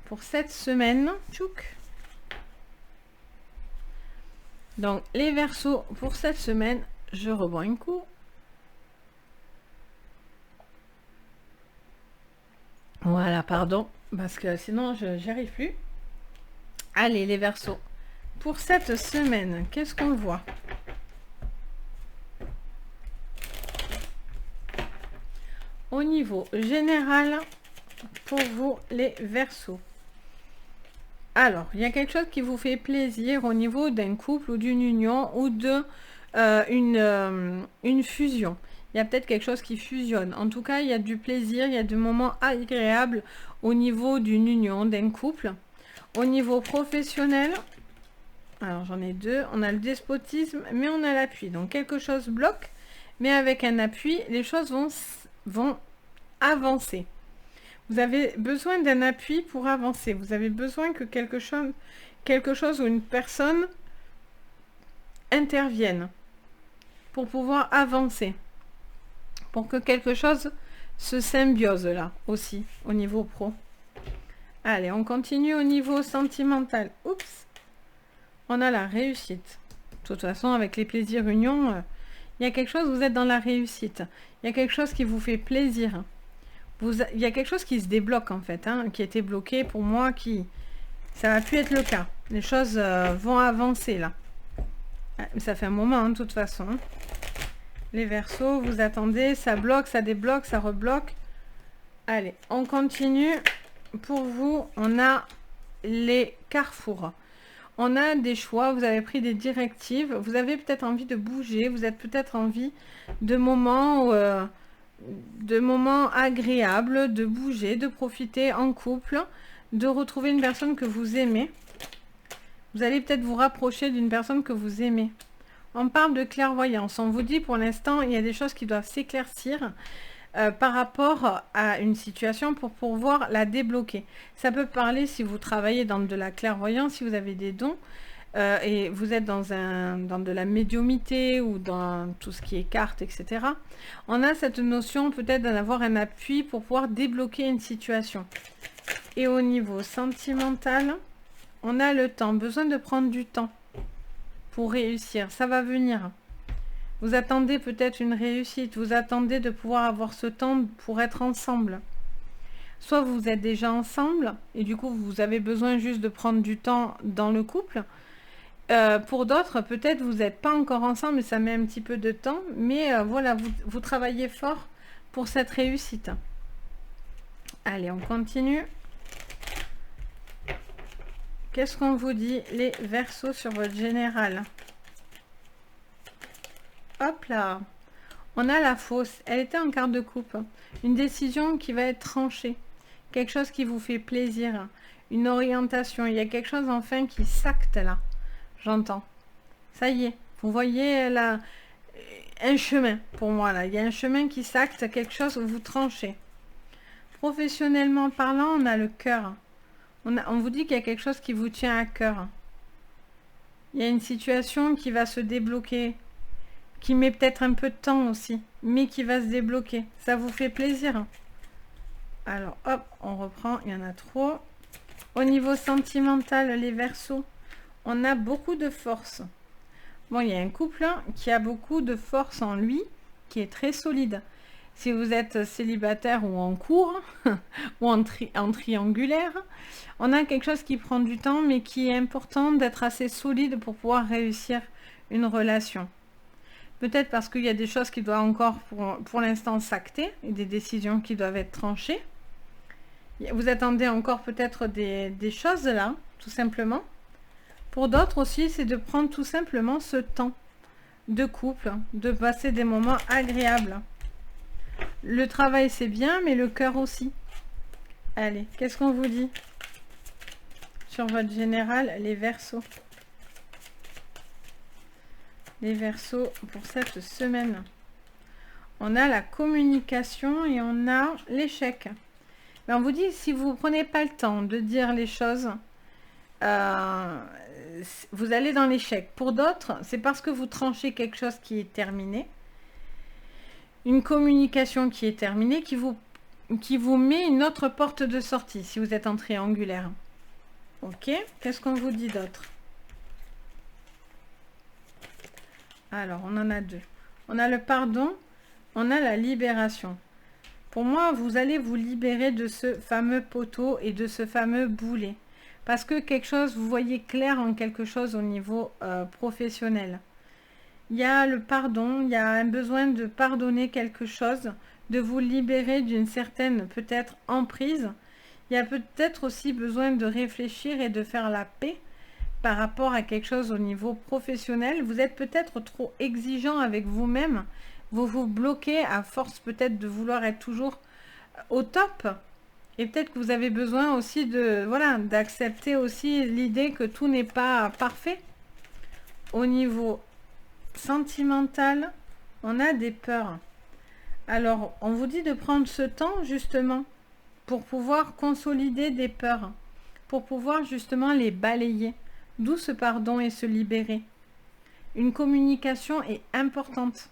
Pour cette semaine, tchouk. Donc, les Verseaux, pour cette semaine, je rebois un coup. Voilà, pardon, parce que sinon, j'y arrive plus. Allez, les Verseaux. Pour cette semaine, qu'est-ce qu'on voit? Au niveau général, pour vous, les Verseaux. Alors, il y a quelque chose qui vous fait plaisir au niveau d'un couple ou d'une union ou de une fusion. Il y a peut-être quelque chose qui fusionne. En tout cas, il y a du plaisir, il y a des moments agréables au niveau d'une union, d'un couple. Au niveau professionnel, alors j'en ai deux. On a le despotisme, mais on a l'appui. Donc, quelque chose bloque, mais avec un appui, les choses vont avancer. Vous avez besoin d'un appui pour avancer. Vous avez besoin que quelque chose ou une personne intervienne pour pouvoir avancer. Pour que quelque chose se symbiose là aussi, au niveau pro. Allez, on continue au niveau sentimental. Oups. On a la réussite. De toute façon, avec les plaisirs unions, il y a quelque chose, vous êtes dans la réussite. Il y a quelque chose qui vous fait plaisir. Il y a quelque chose qui se débloque en fait, hein, qui était bloqué pour moi, ça va plus être le cas. Les choses vont avancer là. Ça fait un moment, hein, de toute façon. Les Verseaux, vous attendez, ça bloque, ça débloque, ça rebloque. Allez, on continue. Pour vous, on a les carrefours. On a des choix, vous avez pris des directives, vous avez peut-être envie de bouger, vous êtes peut-être envie de moments agréables, de bouger, de profiter en couple, de retrouver une personne que vous aimez. Vous allez peut-être vous rapprocher d'une personne que vous aimez. On parle de clairvoyance. On vous dit pour l'instant, il y a des choses qui doivent s'éclaircir. par rapport à une situation pour pouvoir la débloquer. Ça peut parler si vous travaillez dans de la clairvoyance, si vous avez des dons, et vous êtes dans de la médiumité ou dans tout ce qui est cartes, etc. On a cette notion peut-être d'en avoir un appui pour pouvoir débloquer une situation. Et au niveau sentimental, on a le temps, besoin de prendre du temps pour réussir. Ça va venir. Vous attendez peut-être une réussite, vous attendez de pouvoir avoir ce temps pour être ensemble. Soit vous êtes déjà ensemble et du coup vous avez besoin juste de prendre du temps dans le couple. Pour d'autres, peut-être vous n'êtes pas encore ensemble et ça met un petit peu de temps, mais voilà, vous travaillez fort pour cette réussite. Allez, on continue. Qu'est-ce qu'on vous dit, les Verseaux, sur votre général? Hop là, on a la fausse. Elle était en carte de coupe. Une décision qui va être tranchée. Quelque chose qui vous fait plaisir. Une orientation. Il y a quelque chose enfin qui s'acte là. J'entends. Ça y est. Vous voyez là un chemin pour moi là. Il y a un chemin qui s'acte. Quelque chose où vous tranchez. Professionnellement parlant, on a le cœur. On vous dit qu'il y a quelque chose qui vous tient à cœur. Il y a une situation qui va se débloquer. Qui met peut-être un peu de temps aussi, mais qui va se débloquer. Ça vous fait plaisir. Alors, hop, on reprend, il y en a trop. Au niveau sentimental, les Verseaux, on a beaucoup de force. Bon, il y a un couple qui a beaucoup de force en lui, qui est très solide. Si vous êtes célibataire ou en cours, ou en triangulaire, on a quelque chose qui prend du temps, mais qui est important d'être assez solide pour pouvoir réussir une relation. Peut-être parce qu'il y a des choses qui doivent encore pour l'instant s'acter et des décisions qui doivent être tranchées. Vous attendez encore peut-être des choses là, tout simplement. Pour d'autres aussi, c'est de prendre tout simplement ce temps de couple, de passer des moments agréables. Le travail c'est bien, mais le cœur aussi. Allez, qu'est-ce qu'on vous dit sur votre général, les Verseaux? Les Verseaux pour cette semaine. On a la communication et on a l'échec. On vous dit, si vous ne prenez pas le temps de dire les choses, vous allez dans l'échec. Pour d'autres, c'est parce que vous tranchez quelque chose qui est terminé. Une communication qui est terminée, qui vous met une autre porte de sortie, si vous êtes en triangulaire. Ok, qu'est-ce qu'on vous dit d'autre? Alors, on en a deux. On a le pardon, on a la libération. Pour moi, vous allez vous libérer de ce fameux poteau et de ce fameux boulet. Parce que quelque chose, vous voyez clair en quelque chose au niveau professionnel. Il y a le pardon, il y a un besoin de pardonner quelque chose, de vous libérer d'une certaine peut-être emprise. Il y a peut-être aussi besoin de réfléchir et de faire la paix par rapport à quelque chose au niveau professionnel. Vous êtes peut-être trop exigeant avec vous-même. Vous vous bloquez à force peut-être de vouloir être toujours au top. Et peut-être que vous avez besoin aussi d'accepter aussi l'idée que tout n'est pas parfait. Au niveau sentimental, on a des peurs. Alors, on vous dit de prendre ce temps justement pour pouvoir consolider des peurs, pour pouvoir justement les balayer. D'où ce pardon et se libérer. Une communication est importante.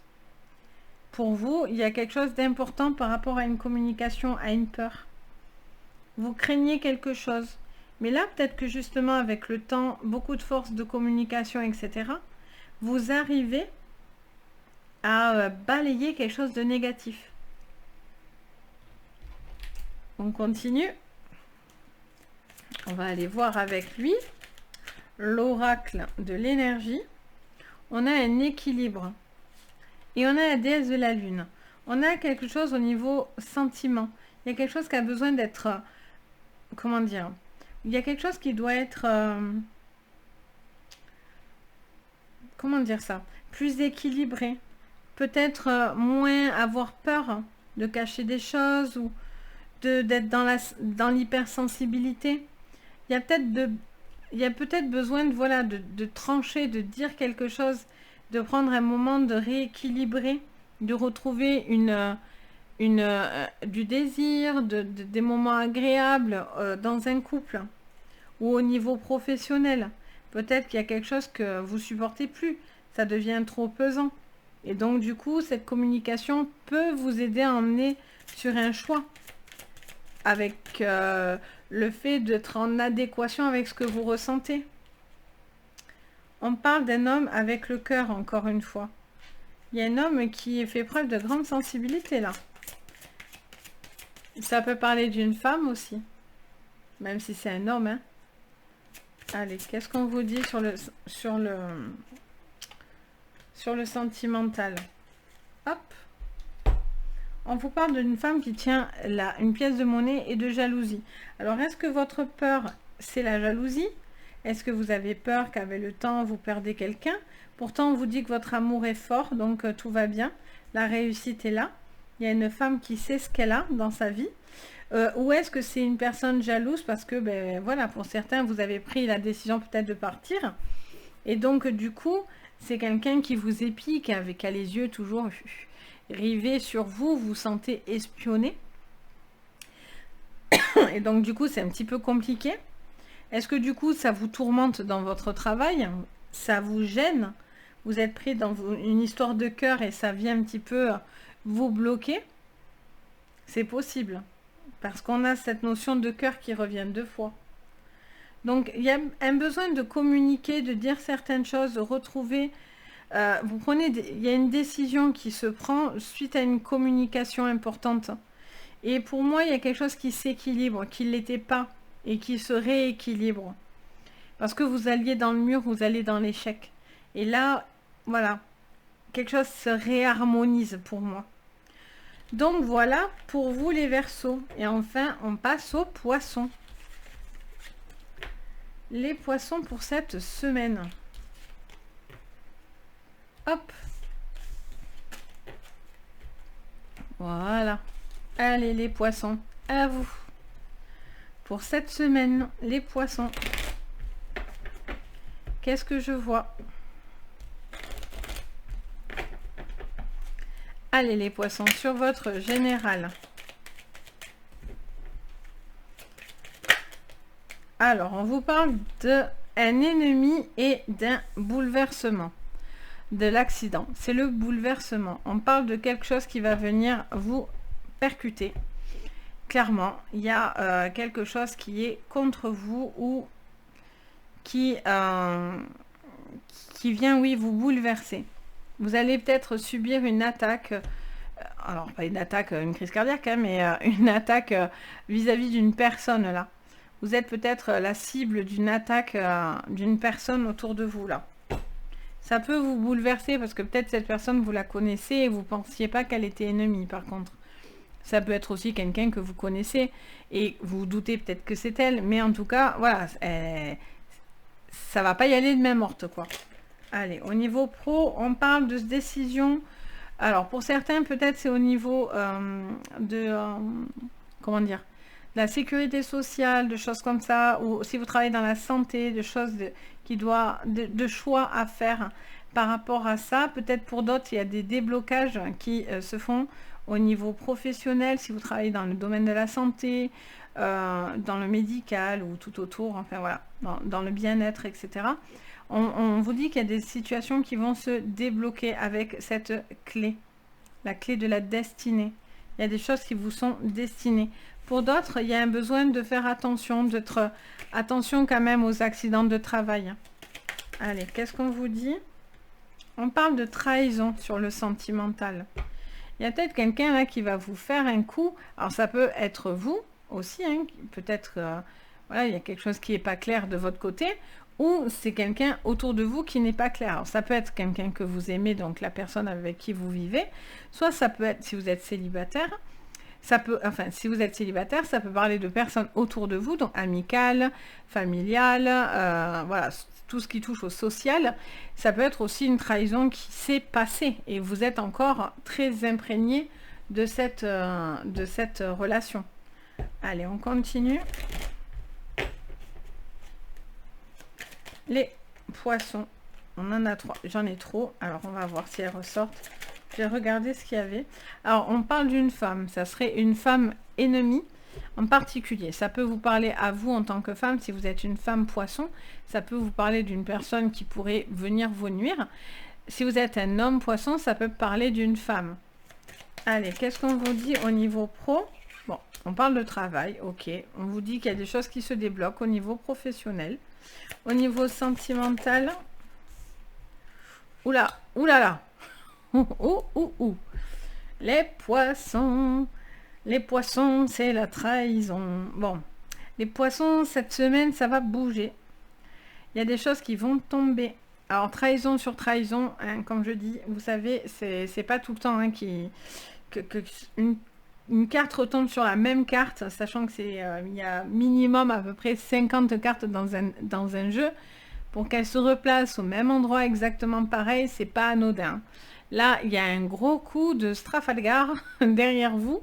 Pour vous, il y a quelque chose d'important par rapport à une communication, à une peur. Vous craignez quelque chose. Mais là, peut-être que justement, avec le temps, beaucoup de force de communication, etc., vous arrivez à balayer quelque chose de négatif. On continue. On va aller voir avec lui. L'oracle de l'énergie. On a un équilibre. Et on a la déesse de la lune. On a quelque chose au niveau sentiment. Il y a quelque chose qui a besoin d'être... comment dire? Il y a quelque chose qui doit être... comment dire ça? Plus équilibré. Peut-être moins avoir peur de cacher des choses ou d'être dans l'hypersensibilité. Il y a peut-être besoin de trancher, de dire quelque chose, de prendre un moment de rééquilibrer, de retrouver du désir, des moments agréables dans un couple ou au niveau professionnel. Peut-être qu'il y a quelque chose que vous supportez plus, ça devient trop pesant. Et donc du coup, cette communication peut vous aider à emmener sur un choix avec le fait d'être en adéquation avec ce que vous ressentez. On parle d'un homme avec le cœur, encore une fois. Il y a un homme qui fait preuve de grande sensibilité là. Ça peut parler d'une femme aussi, même si c'est un homme, hein. Allez, qu'est-ce qu'on vous dit sur le sentimental? Hop. On vous parle d'une femme qui tient là une pièce de monnaie et de jalousie. Alors, est-ce que votre peur, c'est la jalousie? Est-ce que vous avez peur qu'avec le temps, vous perdez quelqu'un? Pourtant, on vous dit que votre amour est fort, donc tout va bien. La réussite est là. Il y a une femme qui sait ce qu'elle a dans sa vie. Ou est-ce que c'est une personne jalouse parce que, ben voilà, pour certains, vous avez pris la décision peut-être de partir. Et donc, du coup, c'est quelqu'un qui vous épie, qui a les yeux toujours rivés sur vous, vous sentez espionné. Et donc, du coup, c'est un petit peu compliqué. Est-ce que, du coup, ça vous tourmente dans votre travail? Ça vous gêne? Vous êtes pris dans une histoire de cœur et ça vient un petit peu vous bloquer? C'est possible. Parce qu'on a cette notion de cœur qui revient deux fois. Donc, il y a un besoin de communiquer, de dire certaines choses, de retrouver... vous prenez... il y a une décision qui se prend suite à une communication importante. Et pour moi, il y a quelque chose qui s'équilibre, qui ne l'était pas, et qui se rééquilibre. Parce que vous alliez dans le mur, vous allez dans l'échec. Et là, voilà, quelque chose se réharmonise pour moi. Donc voilà pour vous les Verseaux. Et enfin, on passe aux Poissons. Les Poissons pour cette semaine. Hop. Voilà. Allez les Poissons, à vous. Pour cette semaine, les Poissons. Qu'est-ce que je vois? Allez les Poissons, sur votre général. Alors, on vous parle d'un ennemi et d'un bouleversement. De l'accident. C'est le bouleversement. On parle de quelque chose qui va venir vous percuter. Clairement, il y a quelque chose qui est contre vous ou qui vient, oui, vous bouleverser. Vous allez peut-être subir une attaque, alors pas une attaque, une crise cardiaque, hein, mais une attaque vis-à-vis d'une personne là. Vous êtes peut-être la cible d'une attaque d'une personne autour de vous là. Ça peut vous bouleverser parce que peut-être cette personne, vous la connaissez et vous ne pensiez pas qu'elle était ennemie par contre. Ça peut être aussi quelqu'un que vous connaissez et vous vous doutez peut-être que c'est elle, mais en tout cas, voilà, ça va pas y aller de main morte, quoi. Allez, au niveau pro, on parle de décision. Alors, pour certains, peut-être c'est au niveau comment dire, de la sécurité sociale, de choses comme ça, ou si vous travaillez dans la santé, de choses de choix à faire par rapport à ça. Peut-être pour d'autres, il y a des déblocages qui se font au niveau professionnel, si vous travaillez dans le domaine de la santé, dans le médical ou tout autour, enfin voilà, dans le bien-être, etc. On vous dit qu'il y a des situations qui vont se débloquer avec cette clé, la clé de la destinée. Il y a des choses qui vous sont destinées. Pour d'autres, il y a un besoin de faire attention, d'être attention quand même aux accidents de travail. Allez, qu'est-ce qu'on vous dit? On parle de trahison sur le sentimental. Il y a peut-être quelqu'un là qui va vous faire un coup. Alors ça peut être vous aussi, hein, peut-être voilà, il y a quelque chose qui n'est pas clair de votre côté, ou c'est quelqu'un autour de vous qui n'est pas clair. Alors ça peut être quelqu'un que vous aimez, donc la personne avec qui vous vivez, soit ça peut être, si vous êtes célibataire, ça peut, enfin si vous êtes célibataire, ça peut parler de personnes autour de vous, donc amicales, familiales, voilà, tout ce qui touche au social. Ça peut être aussi une trahison qui s'est passée et vous êtes encore très imprégné de cette relation. Allez, on continue. Les Poissons, on en a 3, j'en ai trop, alors on va voir si elles ressortent J'ai regardé ce qu'il y avait. Alors, on parle d'une femme. Ça serait une femme ennemie en particulier. Ça peut vous parler à vous en tant que femme. Si vous êtes une femme poisson, ça peut vous parler d'une personne qui pourrait venir vous nuire. Si vous êtes un homme poisson, ça peut parler d'une femme. Allez, qu'est-ce qu'on vous dit au niveau pro? Bon, on parle de travail, ok. On vous dit qu'il y a des choses qui se débloquent au niveau professionnel. Au niveau sentimental... Oula, oulala. Ouh. Les poissons, c'est la trahison. Bon, les poissons, cette semaine, ça va bouger. Il y a des choses qui vont tomber. Alors, trahison sur trahison, hein, comme je dis, vous savez, c'est pas tout le temps hein, une carte retombe sur la même carte, sachant que il y a minimum à peu près 50 cartes dans un jeu. Pour qu'elle se replace au même endroit exactement pareil, c'est pas anodin. Là, il y a un gros coup de Trafalgar derrière vous.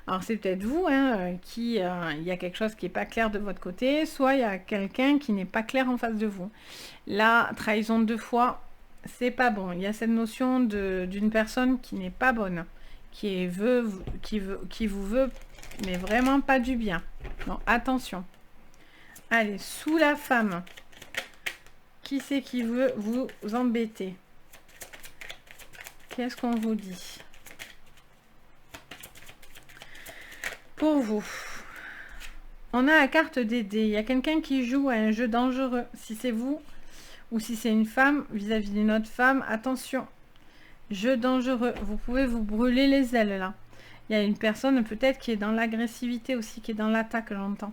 Alors, c'est peut-être vous hein, il y a quelque chose qui n'est pas clair de votre côté, soit il y a quelqu'un qui n'est pas clair en face de vous. Là, trahison 2 fois, c'est pas bon. Il y a cette notion d'une personne qui n'est pas bonne, qui vous veut, mais vraiment pas du bien. Donc, attention. Allez, sous la femme. Qui c'est qui veut vous embêter? Qu'est-ce qu'on vous dit? Pour vous, on a la carte des dés. Il y a quelqu'un qui joue à un jeu dangereux. Si c'est vous ou si c'est une femme vis-à-vis d'une autre femme, attention. Jeu dangereux. Vous pouvez vous brûler les ailes là. Il y a une personne peut-être qui est dans l'agressivité aussi, qui est dans l'attaque, j'entends.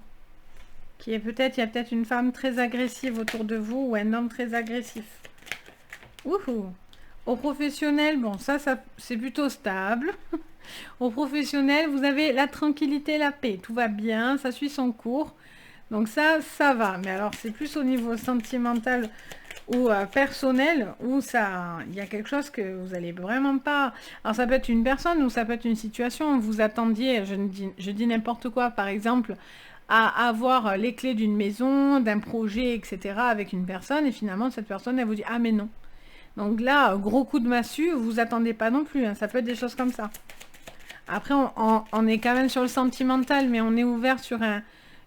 Il y a peut-être une femme très agressive autour de vous ou un homme très agressif. Wouhou! Au professionnel, bon, ça c'est plutôt stable. Au professionnel, vous avez la tranquillité, la paix. Tout va bien, ça suit son cours. Donc ça va. Mais alors, c'est plus au niveau sentimental ou personnel où il y a quelque chose que vous n'allez vraiment pas... Alors, ça peut être une personne ou ça peut être une situation. Vous attendiez, je dis n'importe quoi, par exemple... à avoir les clés d'une maison, d'un projet, etc. avec une personne, et finalement, cette personne, elle vous dit « Ah, mais non ». Donc là, gros coup de massue, vous attendez pas non plus, hein, ça peut être des choses comme ça. Après, on est quand même sur le sentimental, mais on est ouvert sur un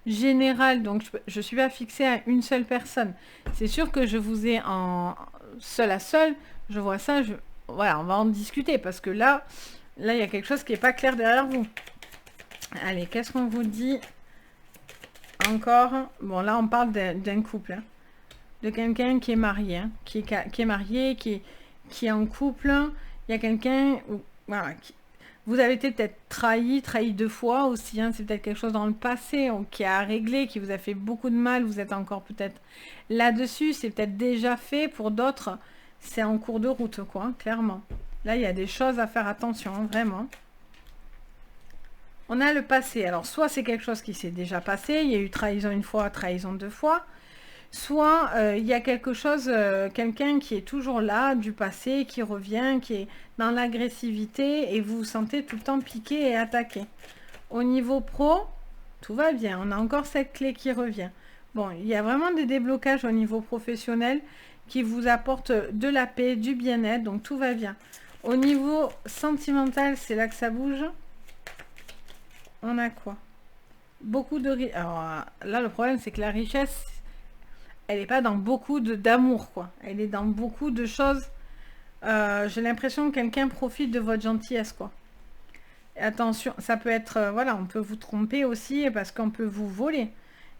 général, donc je suis pas fixée à une seule personne. C'est sûr que je vous ai en seul à seul, je vois ça, voilà, on va en discuter, parce que là, il y a quelque chose qui n'est pas clair derrière vous. Allez, qu'est-ce qu'on vous dit ? Encore, bon là on parle d'un couple, hein, de quelqu'un qui est marié, hein, qui est marié, qui est en couple. Il y a quelqu'un, voilà, vous avez été peut-être trahi 2 fois aussi, hein, c'est peut-être quelque chose dans le passé qui a réglé, qui vous a fait beaucoup de mal, vous êtes encore peut-être là-dessus, c'est peut-être déjà fait, pour d'autres, c'est en cours de route, quoi, hein, clairement. Là, il y a des choses à faire attention, hein, vraiment. On a le passé. Alors, soit c'est quelque chose qui s'est déjà passé, il y a eu trahison 1 fois, trahison 2 fois, soit il y a quelque chose, quelqu'un qui est toujours là, du passé, qui revient, qui est dans l'agressivité, et vous vous sentez tout le temps piqué et attaqué. Au niveau pro, tout va bien. On a encore cette clé qui revient. Bon, il y a vraiment des déblocages au niveau professionnel qui vous apportent de la paix, du bien-être, donc tout va bien. Au niveau sentimental, c'est là que ça bouge. On a quoi? Beaucoup de... Alors là, le problème, c'est que la richesse, elle n'est pas dans beaucoup d'amour, quoi. Elle est dans beaucoup de choses. J'ai l'impression que quelqu'un profite de votre gentillesse, quoi. Et attention, ça peut être... voilà, on peut vous tromper aussi parce qu'on peut vous voler.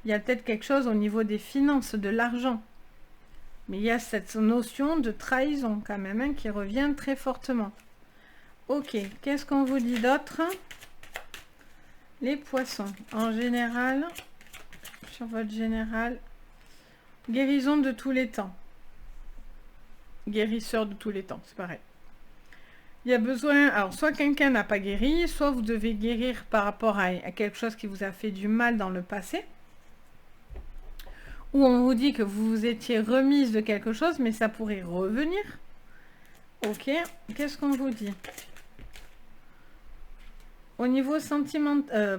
Il y a peut-être quelque chose au niveau des finances, de l'argent. Mais il y a cette notion de trahison, quand même, hein, qui revient très fortement. Ok, qu'est-ce qu'on vous dit d'autre ? Les poissons, en général, sur votre général, guérison de tous les temps. Guérisseur de tous les temps, c'est pareil. Il y a besoin, alors soit quelqu'un n'a pas guéri, soit vous devez guérir par rapport à quelque chose qui vous a fait du mal dans le passé. Ou on vous dit que vous vous étiez remise de quelque chose, mais ça pourrait revenir. Ok, qu'est-ce qu'on vous dit ? Au niveau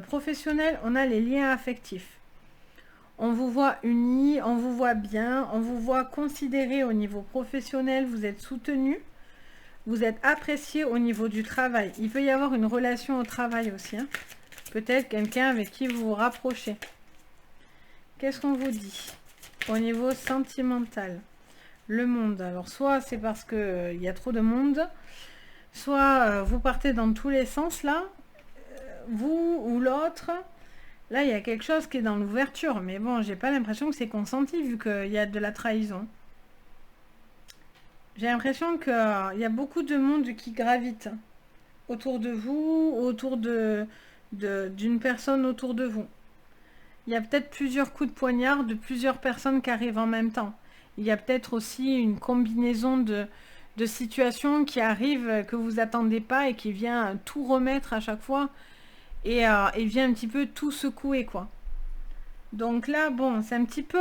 professionnel, on a les liens affectifs. On vous voit unis, on vous voit bien, on vous voit considéré au niveau professionnel, vous êtes soutenu. Vous êtes apprécié au niveau du travail. Il peut y avoir une relation au travail aussi, hein. Peut-être quelqu'un avec qui vous vous rapprochez. Qu'est-ce qu'on vous dit au niveau sentimental? Le monde. Alors, soit c'est parce que il y a trop de monde, soit vous partez dans tous les sens là, vous ou l'autre. Là, il y a quelque chose qui est dans l'ouverture, mais bon, j'ai pas l'impression que c'est consenti vu qu'il y a de la trahison. J'ai l'impression qu'il y a beaucoup de monde qui gravite autour de vous, autour d'une personne autour de vous. Il y a peut-être plusieurs coups de poignard de plusieurs personnes qui arrivent en même temps. Il y a peut-être aussi une combinaison de situations qui arrivent que vous attendez pas et qui vient tout remettre à chaque fois et vient un petit peu tout secouer, quoi. Donc là, bon, c'est un petit peu...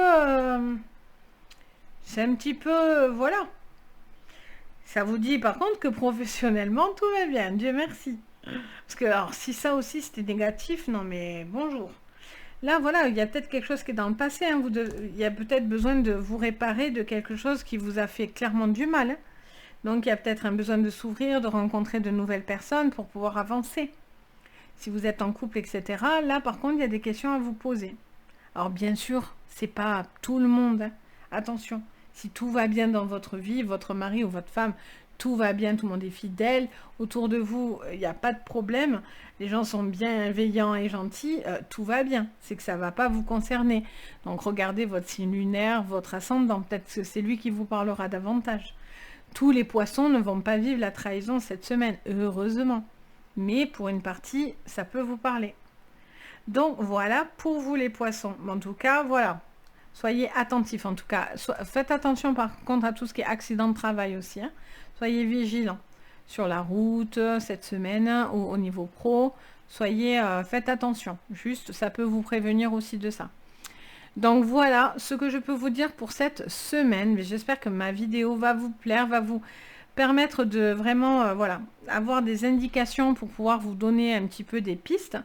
voilà. Ça vous dit par contre que professionnellement, tout va bien, Dieu merci. Parce que, alors, si ça aussi c'était négatif, non mais bonjour. Là, voilà, il y a peut-être quelque chose qui est dans le passé, hein. Il y a peut-être besoin de vous réparer de quelque chose qui vous a fait clairement du mal, hein. Donc, il y a peut-être un besoin de s'ouvrir, de rencontrer de nouvelles personnes pour pouvoir avancer. Si vous êtes en couple, etc., là, par contre, il y a des questions à vous poser. Alors, bien sûr, c'est pas tout le monde, hein. Attention, si tout va bien dans votre vie, votre mari ou votre femme, tout va bien, tout le monde est fidèle, autour de vous, il n'y a pas de problème, les gens sont bienveillants et gentils, tout va bien. C'est que ça ne va pas vous concerner. Donc, regardez votre signe lunaire, votre ascendant, peut-être que c'est lui qui vous parlera davantage. Tous les poissons ne vont pas vivre la trahison cette semaine, heureusement. Mais pour une partie, ça peut vous parler. Donc voilà pour vous les poissons. En tout cas, voilà. Soyez attentifs en tout cas. Faites attention par contre à tout ce qui est accident de travail aussi, hein. Soyez vigilants sur la route cette semaine ou au niveau pro. Faites attention. Juste, ça peut vous prévenir aussi de ça. Donc voilà ce que je peux vous dire pour cette semaine. Mais j'espère que ma vidéo va vous plaire, va vous permettre de vraiment voilà, avoir des indications pour pouvoir vous donner un petit peu des pistes.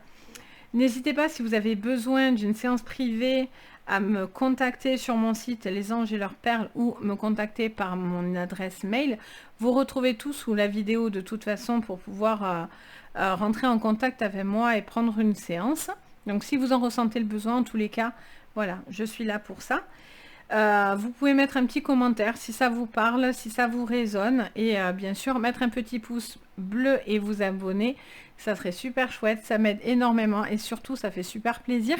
N'hésitez pas, si vous avez besoin d'une séance privée, à me contacter sur mon site Les Anges et leurs Perles ou me contacter par mon adresse mail. Vous retrouvez tout sous la vidéo de toute façon pour pouvoir rentrer en contact avec moi et prendre une séance. Donc si vous en ressentez le besoin, en tous les cas, voilà, je suis là pour ça. Vous pouvez mettre un petit commentaire si ça vous parle, si ça vous résonne et bien sûr mettre un petit pouce bleu et vous abonner, ça serait super chouette, ça m'aide énormément et surtout ça fait super plaisir.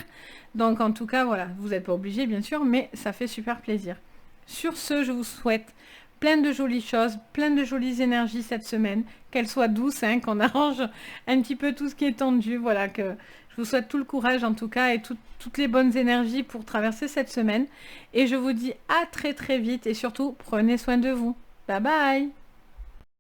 Donc en tout cas voilà, vous n'êtes pas obligé bien sûr, mais ça fait super plaisir. Sur ce, je vous souhaite plein de jolies choses, plein de jolies énergies cette semaine, qu'elles soient douces, hein, qu'on arrange un petit peu tout ce qui est tendu, voilà, que je vous souhaite tout le courage en tout cas et toutes les bonnes énergies pour traverser cette semaine. Et je vous dis à très très vite et surtout prenez soin de vous. Bye bye!